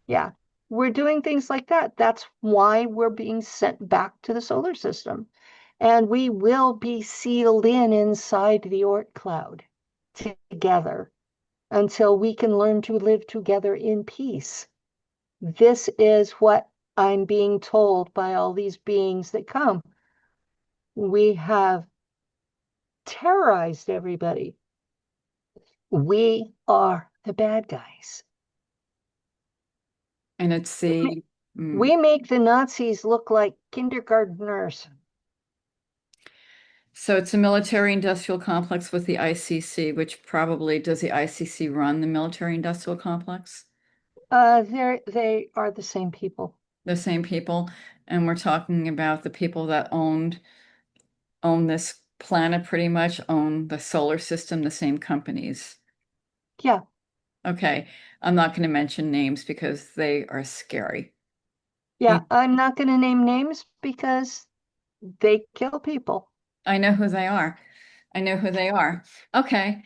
Yeah, we're doing things like that. That's why we're being sent back to the solar system. And we will be sealed in inside the Oort cloud together until we can learn to live together in peace. This is what I'm being told by all these beings that come. We have terrorized everybody. We are the bad guys. And it's the mm. We make the Nazis look like kindergartners. So it's a military industrial complex with the ICC, which probably does the ICC run the military industrial complex? They are the same people. The same people. And we're talking about the people that own this planet pretty much, own the solar system, the same companies. Yeah, Okay. I'm not going to mention names because they are scary. Yeah, I'm not going to name names because they kill people. I know who they are. I know who they are. Okay.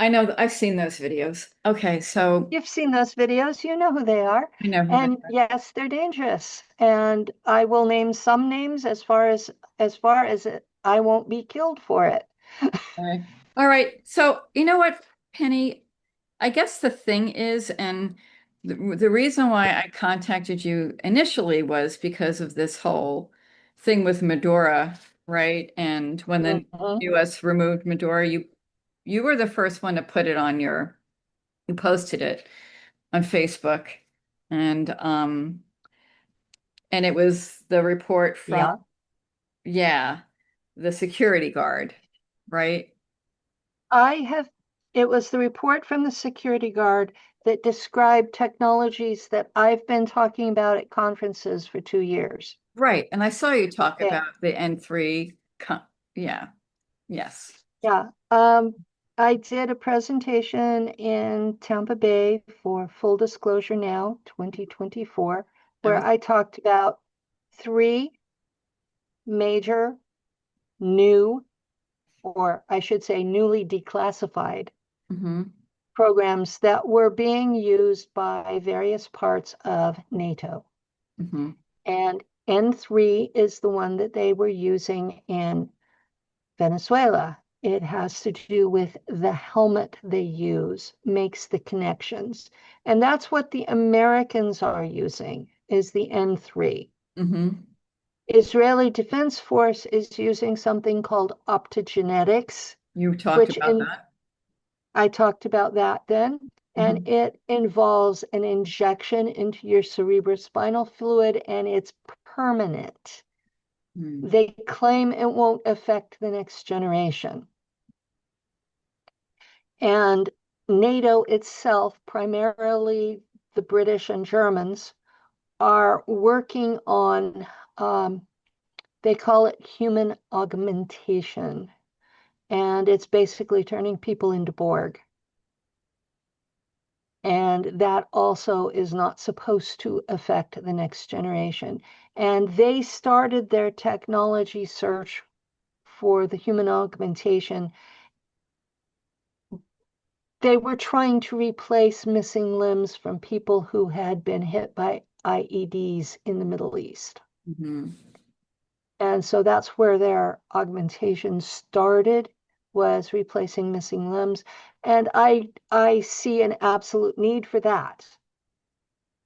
I know I've seen those videos. Okay, so You've seen those videos, you know who they are. I know who they And yes, they're dangerous. And I will name some names as far as I won't be killed for it. are. All right. So, you know what, Penny? I guess the thing is, and the reason why I contacted you initially was because of this whole thing with Medora, right? And when the Mhm. US removed Medora, you were the first one to put it on you posted it on Facebook. And and it was the report from, Yeah. yeah, the security guard, right? I have, it was the report from the security guard that described technologies that I've been talking about at conferences for 2 years. Right. And I saw you talk Yeah. about the N3. Yeah. Yes. Yeah. I did a presentation in Tampa Bay for Full Disclosure Now 2024, I where was. I talked about three major new, or I should say newly declassified Hmm. programs that were being used by various parts of NATO. Hmm. And N3 is the one that they were using in Venezuela. It has to do with the helmet they use, makes the connections. And that's what the Americans are using is the N3. Hmm. Israeli Defense Force is using something called optogenetics, You talked which about in that. I talked about that then, and Hmm. it involves an injection into your cerebrospinal fluid and it's permanent. Mm. They claim it won't affect the next generation. And NATO itself, primarily the British and Germans, are working on, they call it human augmentation. And it's basically turning people into Borg. And that also is not supposed to affect the next generation. And they started their technology search for the human augmentation. They were trying to replace missing limbs from people who had been hit by IEDs in the Middle East. Hmm. And so that's where their augmentation started, was replacing missing limbs. And I see an absolute need for that.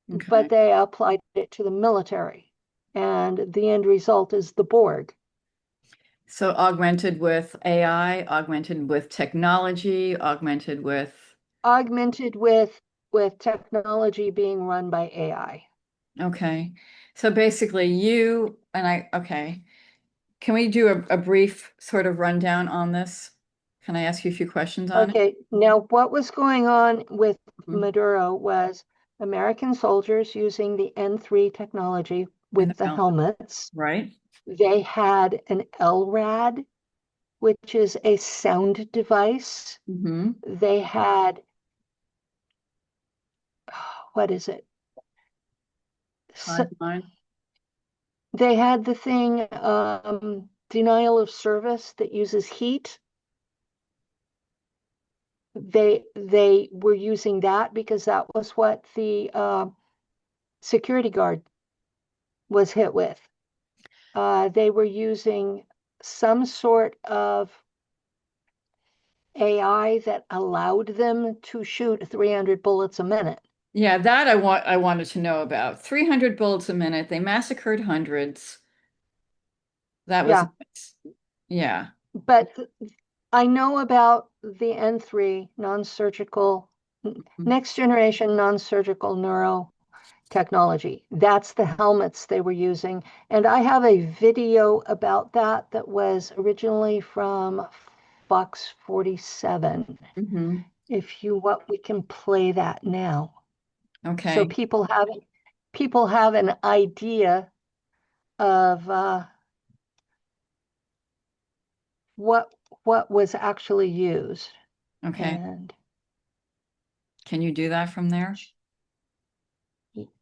But Okay. they applied it to the military. And the end result is the Borg, So augmented with AI, augmented with technology, augmented with, augmented with technology being run by AI. okay. So basically you and I, okay. Can we do a brief sort of rundown on this? Can I ask you a few questions on it? Okay, now what was going on with Mhm. Maduro was American soldiers using the N3 technology In the with the helmet, helmets. right? They had an LRAD, which is a sound device. Mm-hmm. They had, what is it? So Timeline. they had the thing, denial of service that uses heat. They were using that because that was what the security guard was hit with. They were using some sort of AI that allowed them to shoot 300 bullets a minute. Yeah, that I wanted to know about. 300 bullets a minute. They massacred hundreds. That was Yeah, nuts. Yeah. but I know about the N3 non-surgical, next generation non-surgical neuro technology. That's the helmets they were using. And I have a video about that that was originally from Fox 47. Hmm. If you want, we can play that now. So Okay. people have an idea of what what was actually used. Okay. And Can you do that from there?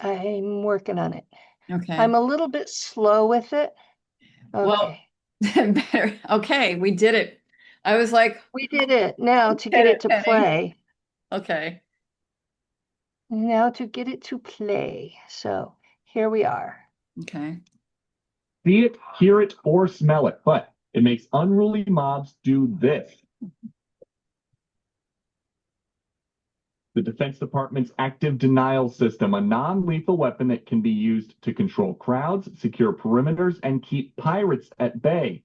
I'm working on it. Okay. I'm a little bit slow with it. Well, Okay. okay, we did it. I was like, We did it. Now "You to did get it it, to Penny." play. Okay. Now to get it to play. So here we are. Okay. See it, hear it, or smell it, but it makes unruly mobs do this. The Defense Department's active denial system, a non lethal weapon that can be used to control crowds, secure perimeters, and keep pirates at bay.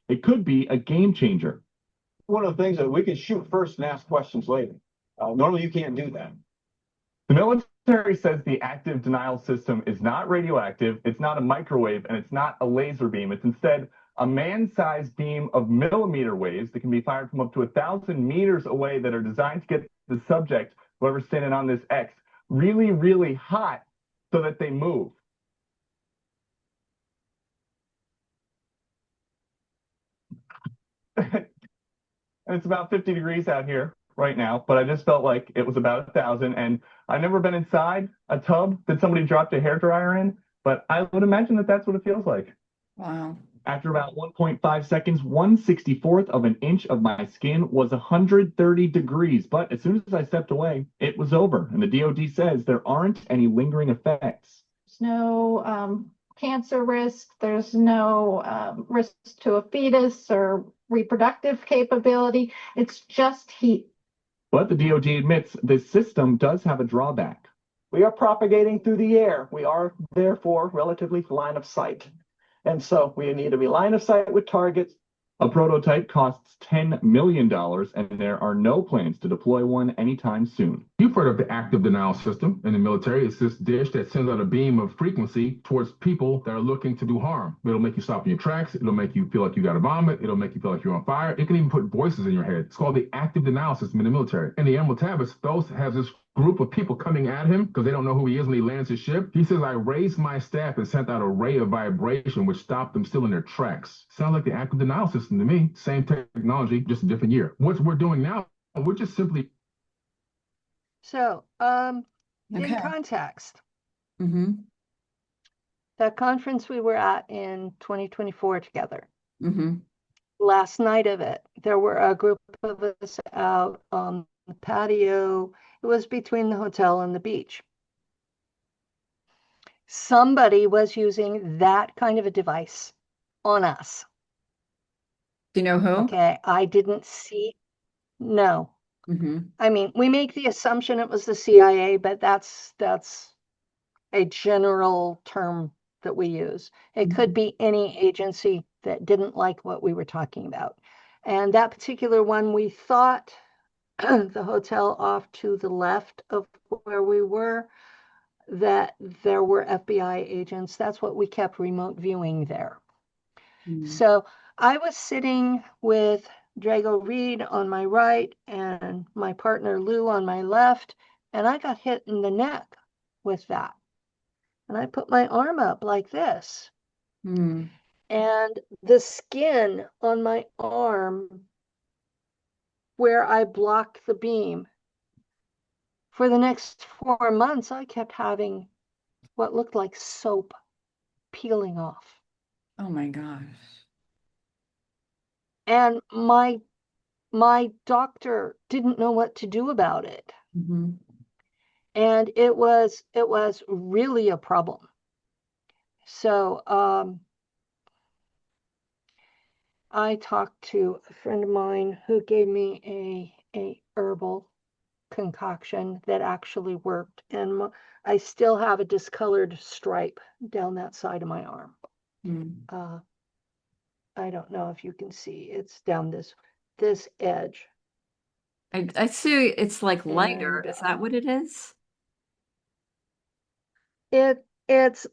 It could be a game changer. One of the things that we can shoot first and ask questions later. Normally, you can't do that. The military says the active denial system is not radioactive, it's not a microwave, and it's not a laser beam. It's instead a man-sized beam of millimeter waves that can be fired from up to 1,000 meters away that are designed to get the subject, whoever's standing on this X, really, really hot so that they move. And it's about 50 degrees out here right now, but I just felt like it was about 1,000. And I've never been inside a tub that somebody dropped a hairdryer in, but I would imagine that that's what it feels like. Wow. After about 1.5 seconds, 1/64th of an inch of my skin was 130 degrees. But as soon as I stepped away, it was over. And the DoD says there aren't any lingering effects. There's no cancer risk. There's no risk to a fetus or reproductive capability. It's just heat. But the DoD admits this system does have a drawback. We are propagating through the air. We are therefore relatively line of sight. And so we need to be line of sight with targets. A prototype costs $10 million, and there are no plans to deploy one anytime soon. You've heard of the active denial system in the military. It's this dish that sends out a beam of frequency towards people that are looking to do harm. It'll make you stop in your tracks. It'll make you feel like you got to vomit. It'll make you feel like you're on fire. It can even put voices in your head. It's called the active denial system in the military. And the Emerald Tavis, Fells has this group of people coming at him because they don't know who he is when he lands his ship. He says, I raised my staff and sent out a ray of vibration which stopped them still in their tracks. Sounds like the active denial system to me. Same technology, just a different year. What we're doing now, we're just simply. So, in Okay. context, Mm-hmm. that conference we were at in 2024 together, Mm-hmm. last night of it, there were a group of us out on the patio. It was between the hotel and the beach. Somebody was using that kind of a device on us. Do you know who? Okay, I didn't see. No. Mm-hmm. I mean, we make the assumption it was the CIA, but that's a general term that we use. It could be any agency that didn't like what we were talking about. And that particular one, we thought the hotel off to the left of where we were, that there were FBI agents. That's what we kept remote viewing there. Mm-hmm. So I was sitting with Drago Reed on my right and my partner Lou on my left, and I got hit in the neck with that. And I put my arm up like this. Mm. And the skin on my arm where I blocked the beam, for the next 4 months, I kept having what looked like soap peeling off. Oh my gosh. And my doctor didn't know what to do about it. Mm-hmm. And it was really a problem. So I talked to a friend of mine who gave me a herbal concoction that actually worked, and I still have a discolored stripe down that side of my arm. Mm. I don't know if you can see, it's down this edge. I see it's like lighter. And Is that what it is? it's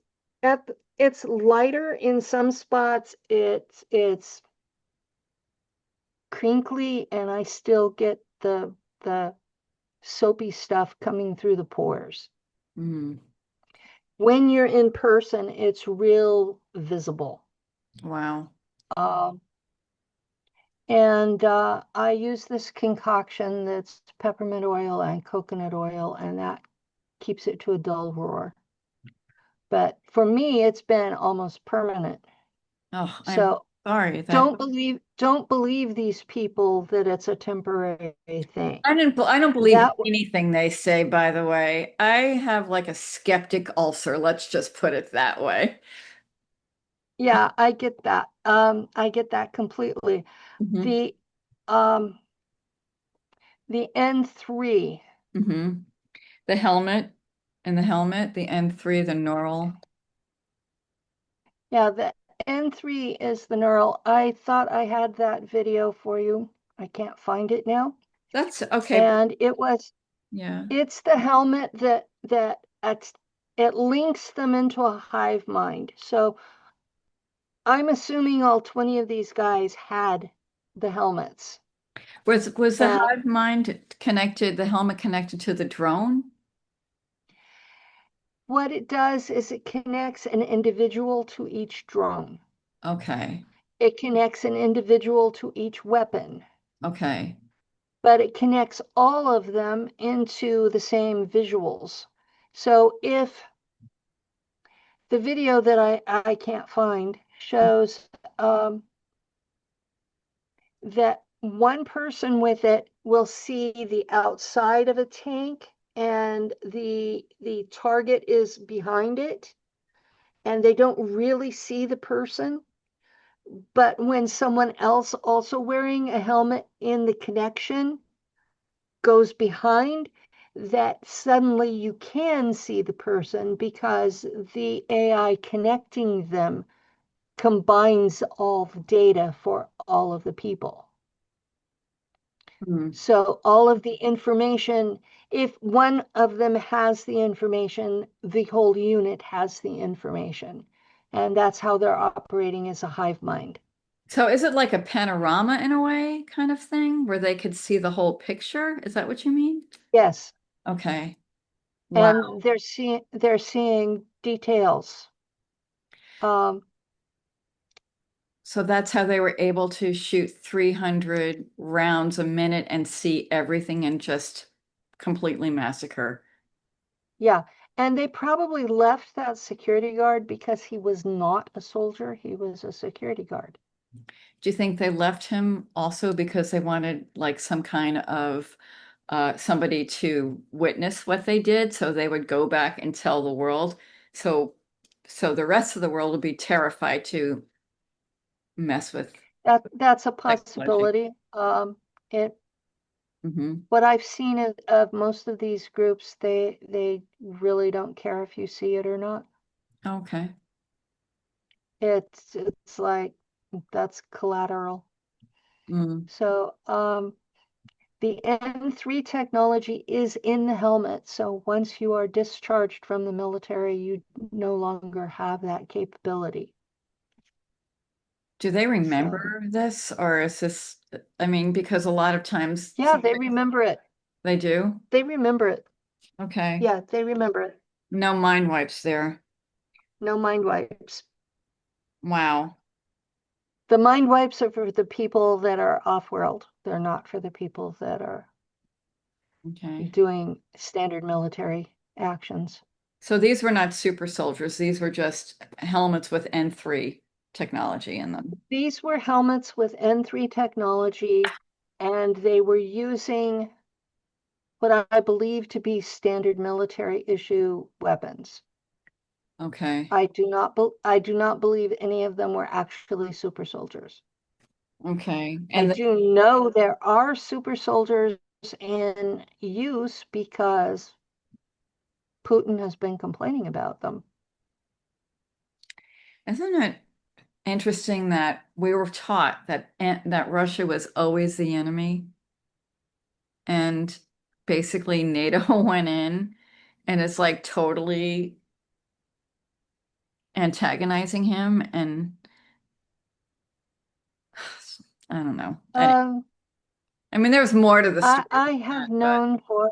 it's lighter in some spots. It's crinkly, and I still get the soapy stuff coming through the pores. Mm. When you're in person, it's real visible. Wow. And I use this concoction that's peppermint oil and coconut oil, and that keeps it to a dull roar. but for me, it's been almost permanent. Oh, I'm So sorry that don't believe these people that it's a temporary thing. I don't believe That anything they say, by the way. I have like a skeptic ulcer, let's just put it that way. Yeah, I get that. I get that completely. Hmm. The um the N3, Hmm. The helmet and the helmet, the N3, the neural. yeah, the N3 is the neural. I thought I had that video for you. I can't find it now. That's okay. And Yeah. it's the helmet it links them into a hive mind. So I'm assuming all 20 of these guys had the helmets. Was the And hive mind connected, the helmet connected to the drone? what it does is it connects an individual to each drone. Okay. It connects an individual to each weapon, Okay. but it connects all of them into the same visuals. So if the video that I can't find shows that one person with it will see the outside of a tank and the target is behind it, and they don't really see the person. But when someone else also wearing a helmet in the connection goes behind, that suddenly you can see the person because the AI connecting them combines all the data for all of the people. Hmm. So all of the information, if one of them has the information, the whole unit has the information. And that's how they're operating as a hive mind. So is it like a panorama in a way, kind of thing, where they could see the whole picture? Is that what you mean? Yes. Okay. Wow. And they're seeing details. Um, So that's how they were able to shoot 300 rounds a minute and see everything and just completely massacre. yeah. And they probably left that security guard because he was not a soldier, he was a security guard. Do you think they left him also because they wanted like some kind of somebody to witness what they did, so they would go back and tell the world, so the rest of the world would be terrified to mess with That's a technology. possibility. It Hmm. What I've seen of most of these groups, they really don't care if you see it or not. Okay. It's like that's collateral. Mm. So the N3 technology is in the helmet. So once you are discharged from the military, you no longer have that capability. Do they So remember this, or is this, I mean, because a lot of times yeah, they remember it. they do. They remember it. Okay. Yeah, they remember it. No mind wipes there. No mind wipes. Wow. The mind wipes are for the people that are off-world. They're not for the people that are Okay. doing standard military actions. So these were not super soldiers. These were just helmets with N3 technology in them. These were helmets with N3 technology, and they were using what I believe to be standard military issue weapons. Okay. I do not believe any of them were actually super soldiers. Okay. I And do know there are super soldiers in use because Putin has been complaining about them. isn't it interesting that we were taught that Russia was always the enemy, and basically NATO went in and it's like totally antagonizing him, and I don't know. Um, I mean, there's more to the story I than have that, but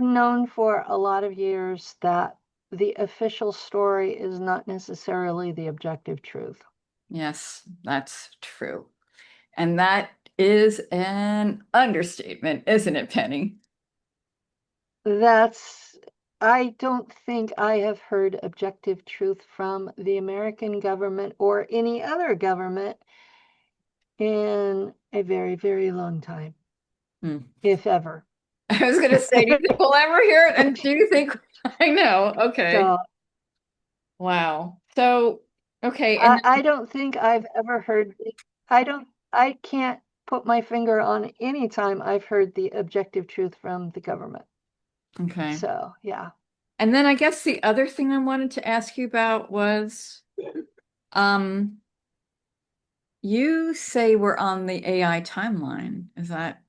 known for a lot of years that the official story is not necessarily the objective truth. yes, that's true. And that is an understatement, isn't it, Penny? That's I don't think I have heard objective truth from the American government or any other government in a very, very long time, Hmm. if ever. I was going to say, do you think we'll ever hear it? And do you think, I know, okay. So Wow. So, okay. And I don't think I've ever heard, I can't put my finger on any time I've heard the objective truth from the government. okay. So, yeah. And then I guess the other thing I wanted to ask you about was, you say we're on the AI timeline. Is that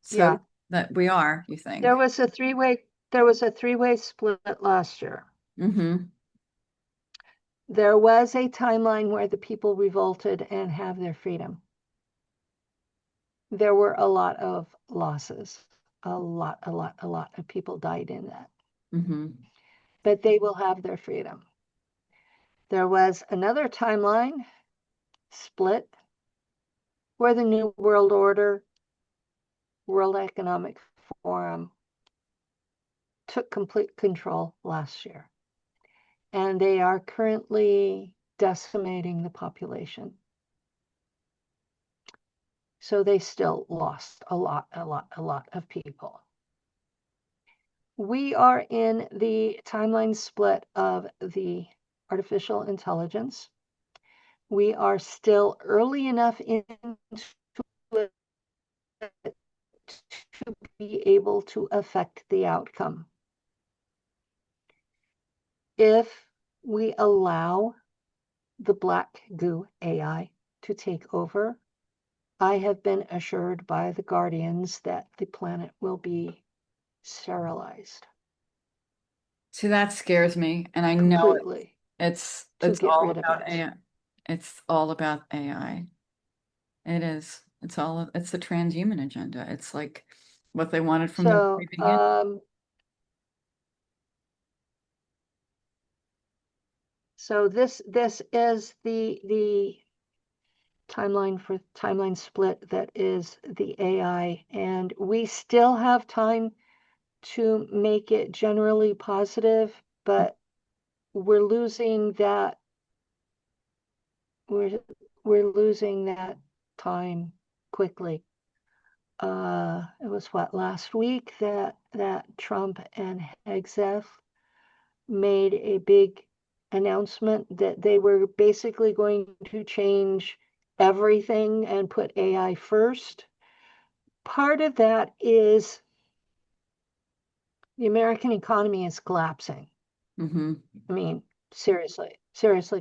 so? Yeah. That we are, you think? There was a three-way split last year. Mm-hmm. There was a timeline where the people revolted and have their freedom. There were a lot of losses. A lot of people died in that. Mm-hmm. But they will have their freedom. There was another timeline split where the New World Order, World Economic Forum took complete control last year. And they are currently decimating the population. So they still lost a lot of people. We are in the timeline split of the artificial intelligence. We are still early enough into it to be able to affect the outcome. If we allow the black goo AI to take over, I have been assured by the Guardians that the planet will be sterilized. See, that scares me, and I know completely it's to get all rid of about it. AI. It's all about AI. It is. It's the transhuman agenda. It's like what they wanted from the So, very beginning. so this is the timeline split that is the AI, and we still have time to make it generally positive, but we're losing that we're losing that time quickly. It was what, last week that Trump and Hegseth made a big announcement that they were basically going to change everything and put AI first. Part of that is the American economy is collapsing. Mm-hmm. I mean, seriously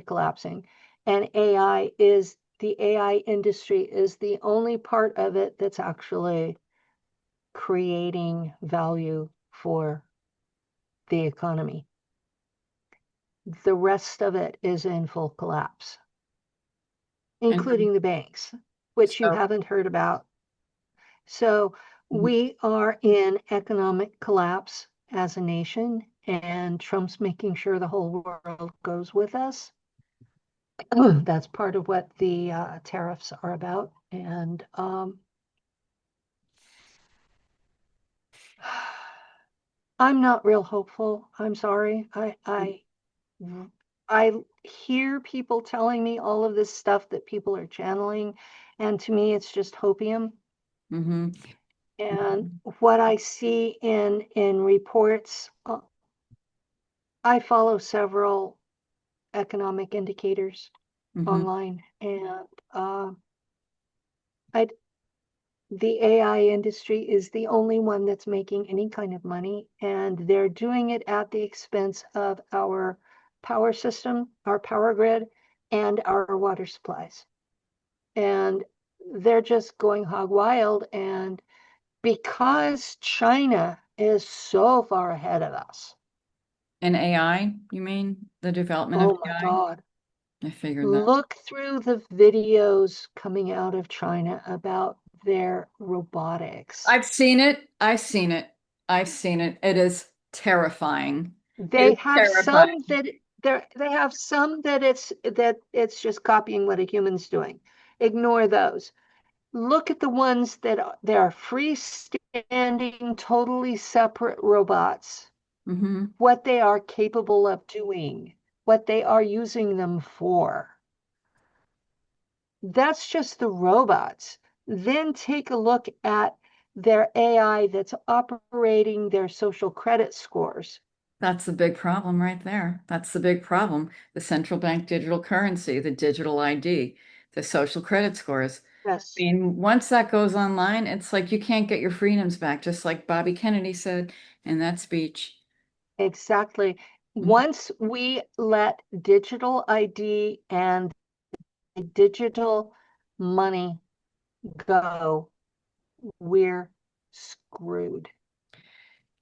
collapsing. And the AI industry is the only part of it that's actually creating value for the economy. The rest of it is in full collapse, including the banks, which you So, haven't heard about. So we are in economic collapse as a nation, and Trump's making sure the whole world goes with us. That's part of what the tariffs are about. And I'm not real hopeful. I'm sorry. I hear people telling me all of this stuff that people are channeling, and to me, it's just hopium. mm-hmm. And what I see in reports, I follow several economic indicators Mm-hmm. online, and the AI industry is the only one that's making any kind of money, and they're doing it at the expense of our power system, our power grid, and our water supplies. And they're just going hog wild. And because China is so far ahead of us, And AI, you mean the development of oh my AI? God, I figured that. look through the videos coming out of China about their robotics. I've seen it. I've seen it. I've seen it. It is terrifying. It They is have terrifying. some that they have some that it's just copying what a human's doing. Ignore those. Look at the ones that are freestanding, totally separate robots, Mm-hmm. what they are capable of doing, what they are using them for. That's just the robots. Then take a look at their AI that's operating their social credit scores. That's the big problem right there. That's the big problem. The central bank digital currency, the digital ID, the social credit scores. I Yes, mean, once that goes online, it's like you can't get your freedoms back, just like Bobby Kennedy said in that speech. exactly. Mhm. Once we let digital ID and digital money go, we're screwed.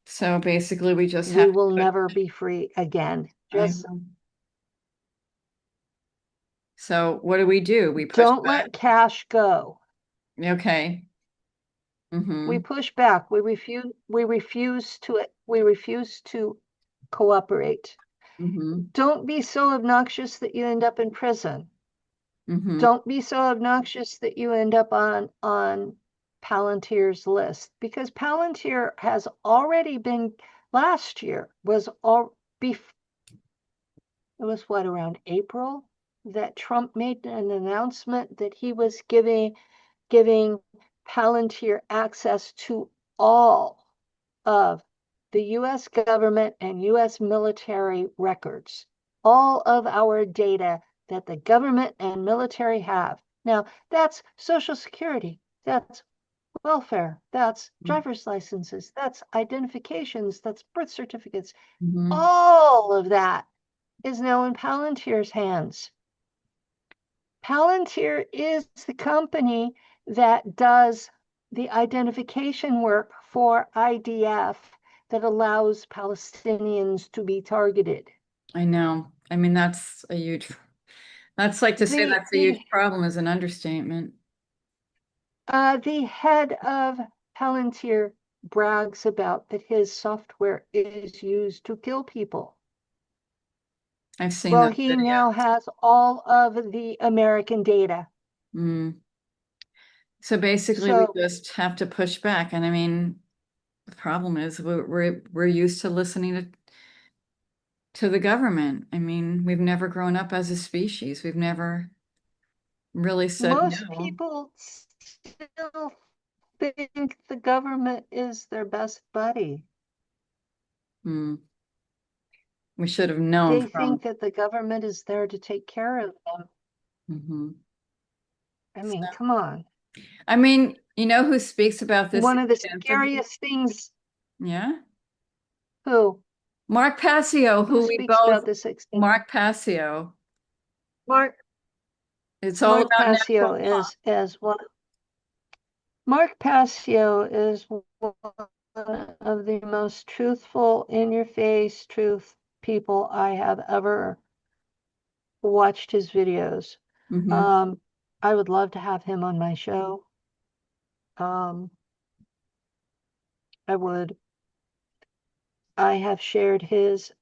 So basically, we just We have to will put, never be free again. I Just know. So what do? We push don't back. let cash go. Okay. We Mm-hmm. push back. We refuse to cooperate. Mm-hmm. Don't be so obnoxious that you end up in prison. Mm-hmm. Don't be so obnoxious that you end up on Palantir's list, because Palantir has already been, last year was all it was what, around April, that Trump made an announcement that he was giving Palantir access to all of the US government and US military records, all of our data that the government and military have. Now, that's Social Security, that's welfare, that's driver's licenses, that's identifications, that's birth certificates. Mm-hmm. All of that is now in Palantir's hands. Palantir is the company that does the identification work for IDF that allows Palestinians to be targeted. I know. I mean, that's like to say The that's a the huge problem is an understatement. the head of Palantir brags about that his software is used to kill people. I've seen Well, those he now videos. has all of the American data. Mm. So basically, we So just have to push back. And I mean, the problem is we're used to listening to the government. I mean, we've never grown up as a species. We've never really said most no. people still think the government is their best buddy. Mm. We should have known They from. think that the government is there to take care of them. Mhm. I So, mean, come on. I mean, you know who speaks about this One of the extensively? scariest things, Yeah. who Mark Passio, who who we speaks both, about this extent? Mark Passio. Mark It's all Mark about Passio natural law. is one. Mark Passio is one of the most truthful, in your face truth people I have ever watched his videos. Hmm. Um, I would love to have him on my show. Um, I would. I have shared his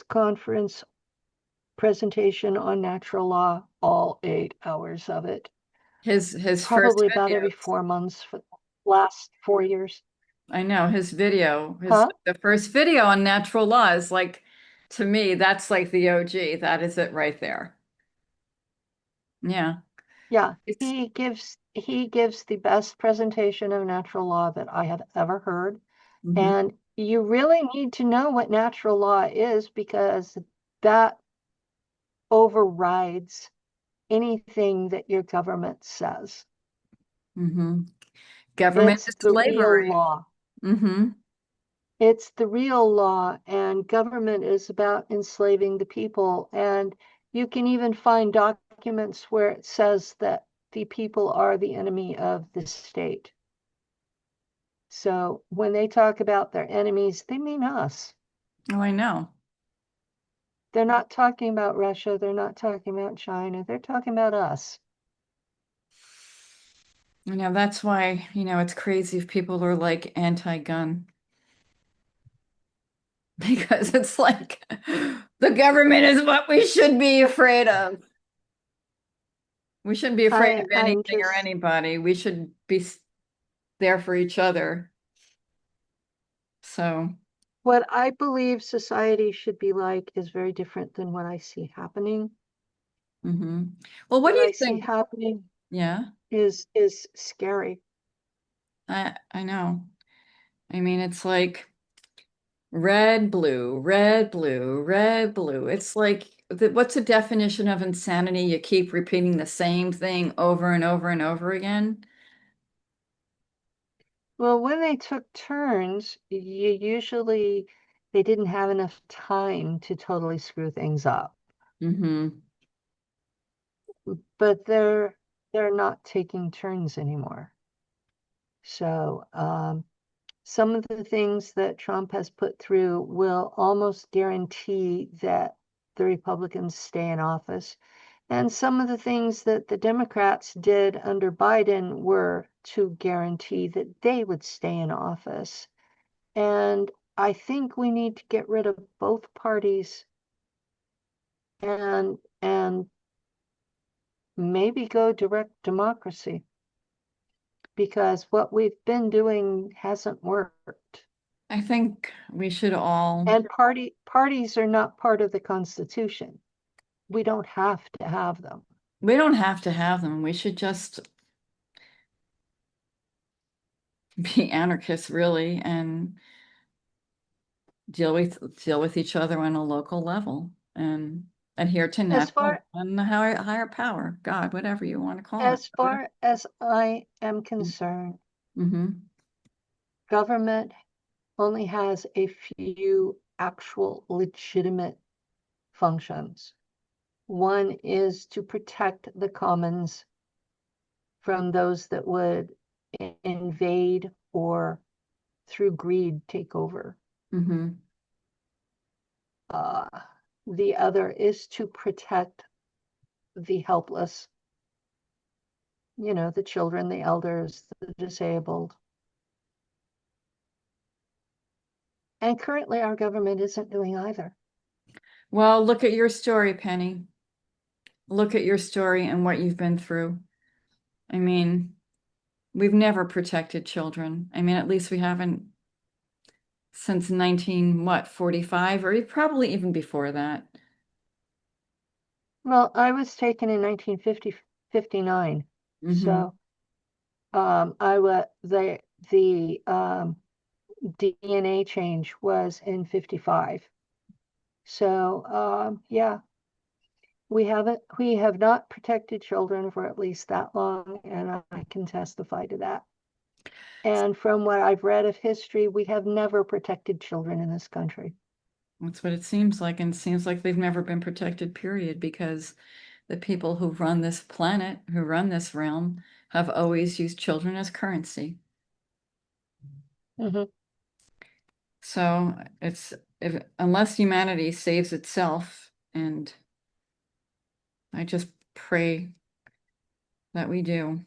conference presentation on natural law, all 8 hours of it, His first probably about every videos. 4 months for the last 4 years. I know his video, his Huh? the first video on natural law is like, to me, that's like the OG. That is it right there. Yeah. Yeah, It's he gives the best presentation of natural law that I have ever heard. mhm. And you really need to know what natural law is, because that overrides anything that your government says. Hmm. Government It's is the real slavery. law. Hmm. It's the real law, and government is about enslaving the people. And you can even find documents where it says that the people are the enemy of the state. So when they talk about their enemies, they mean us. Oh, I know. They're not talking about Russia. They're not talking about China. They're talking about us. You know, that's why, it's crazy if people are like anti-gun because it's like the government is what we should be afraid of. We shouldn't be afraid of I'm anything or just anybody. We should be there for each other. So, what I believe society should be like is very different than what I see happening. mhm. Well, what What do you I see think? happening Yeah, is scary. I know. I mean, it's like red, blue, red, blue, red, blue. It's like, what's the definition of insanity? You keep repeating the same thing over and over and over again. Well, when they took turns, they didn't have enough time to totally screw things up. Mm-hmm. But they're not taking turns anymore. So some of the things that Trump has put through will almost guarantee that the Republicans stay in office. And some of the things that the Democrats did under Biden were to guarantee that they would stay in office. And I think we need to get rid of both parties and maybe go direct democracy, because what we've been doing hasn't worked. I think we should all, And parties are not part of the Constitution. We don't have to have them. we don't have to have them. We should just be anarchists, really, and deal with each other on a local level and adhere to As natural far and the higher power, God, whatever you want to call it. as far as I am concerned, Mm-hmm. government only has a few actual legitimate functions. One is to protect the commons from those that would invade or through greed take over. Mm-hmm. Uh, the other is to protect the helpless, the children, the elders, the disabled. And currently, our government isn't doing either. Well, look at your story, Penny. Look at your story and what you've been through. I mean, we've never protected children. I mean, at least we haven't since 45, or probably even before that. Well, I was taken in 1959. Mm-hmm. So I was the DNA change was in 55. So yeah, we have not protected children for at least that long, and I can testify to that. And from what I've read of history, we have never protected children in this country. That's what it seems like. And it seems like they've never been protected, period, because the people who run this planet, who run this realm, have always used children as currency. Mm-hmm. So unless humanity saves itself, and I just pray that we do.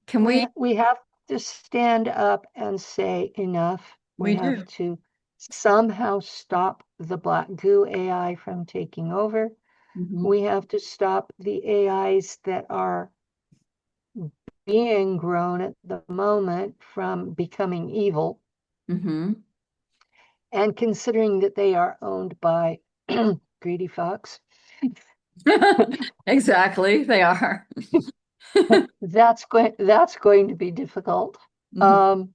Can we? We have to stand up and say enough. We We have do. to somehow stop the black goo AI from taking over. Mhm. We have to stop the AIs that are being grown at the moment from becoming evil. Mm-hmm. And considering that they are owned by greedy fucks, Exactly, they are. that's going to be difficult. Mhm.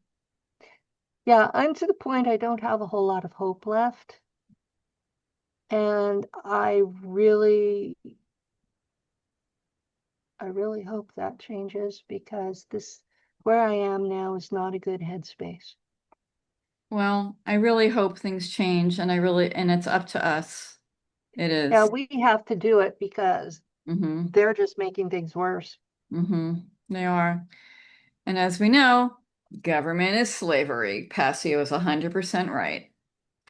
Yeah, I'm to the point I don't have a whole lot of hope left. And I really hope that changes, because where I am now is not a good headspace. Well, I really hope things change, and it's up to us. It Yeah, is. we have to do it because Mm-hmm. they're just making things worse. Mm-hmm. They are. And as we know, government is slavery. Passio is 100% right.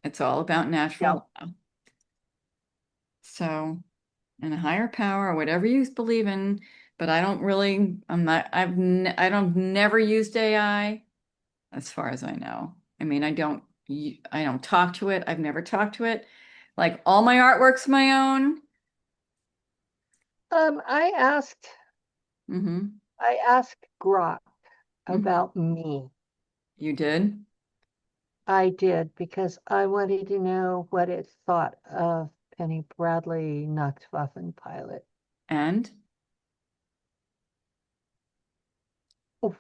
It's all about Yeah. natural law. So, and a higher power, or whatever you believe in, but I don't really, I'm not, I don't never used AI as far as I know. I mean, I don't talk to it. I've never talked to it. Like all my artwork's my own. I asked Mm-hmm. I asked Grok Mm-hmm. about me. You did? I did because I wanted to know what it thought of Penny Bradley, Nachtwaffen pilot. And? Oof.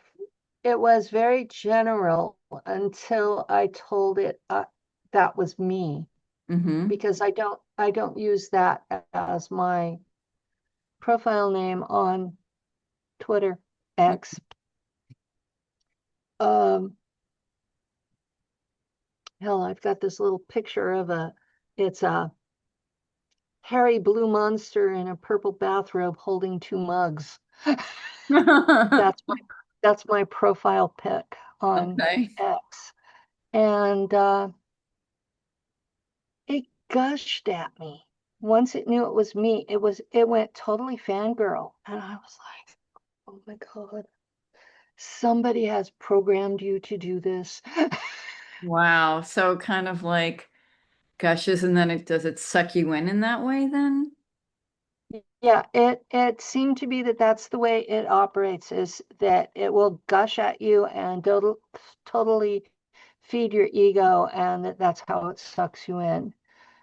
It was very general until I told it that was me, Mm-hmm. because I don't use that as my profile name on Twitter X. Um, Hell, I've got this little picture of it's a hairy blue monster in a purple bathrobe holding two mugs. That's my that's my profile pic on Okay. X. And it gushed at me. Once it knew it was me, it went totally fangirl. And I was like, oh my God, somebody has programmed you to do this. Wow. So kind of like gushes and then does it suck you in that way then? Yeah, it seemed to be that that's the way it operates, is that it will gush at you and totally feed your ego, and that's how it sucks you in.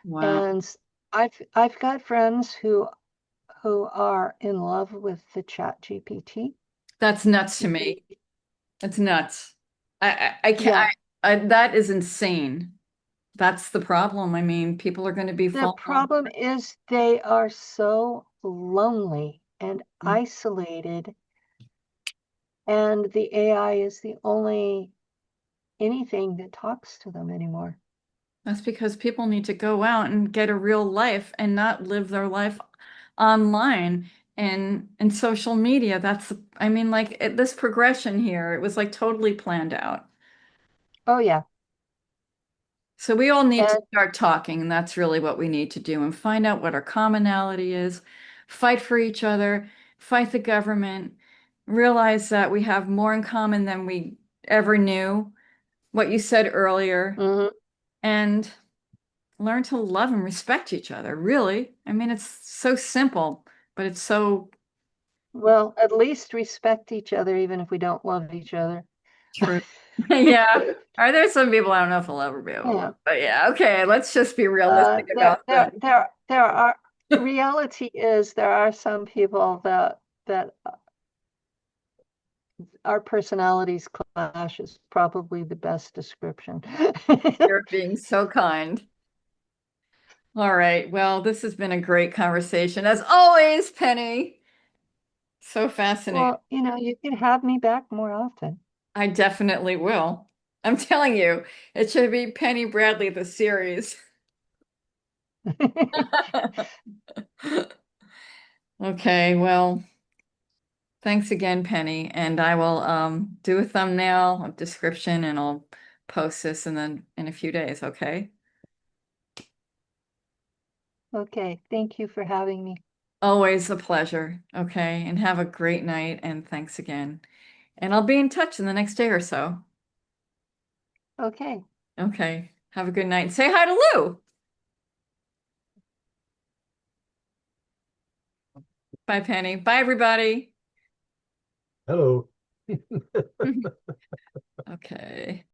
Wow. And I've got friends who are in love with the Chat GPT. That's nuts to me. That's nuts. I can't, Yeah, that is insane. That's the problem. I mean, people are going to be the falling. problem is they are so lonely and isolated, and the AI is the only anything that talks to them anymore. That's because people need to go out and get a real life and not live their life online and social media. That's, I mean, like this progression here, it was like totally planned out. Oh yeah. So we all need to And start talking, and that's really what we need to do and find out what our commonality is, fight for each other, fight the government, realize that we have more in common than we ever knew, what you said earlier, mhm, and learn to love and respect each other, really. I mean, it's so simple, but it's so well, at least respect each other, even if we don't love each other. true. Yeah. Are there some people I don't know if I'll ever be able to Yeah. love, but yeah, okay, let's just be realistic There, about there, that. there are, reality is there are some people that our personalities clash is probably the best description. You're being so kind. All right. Well, this has been a great conversation. As always, Penny. So fascinating. Well, you could have me back more often. I definitely will. I'm telling you, it should be Penny Bradley, the series. Okay, well, thanks again, Penny. And I will do a thumbnail, a description, and I'll post this and then in a few days, okay? Okay, thank you for having me. Always a pleasure. Okay, and have a great night and thanks again. And I'll be in touch in the next day or so. Okay. Okay, have a good night. Say hi to Lou. Bye, Penny. Bye, everybody. Hello. Okay.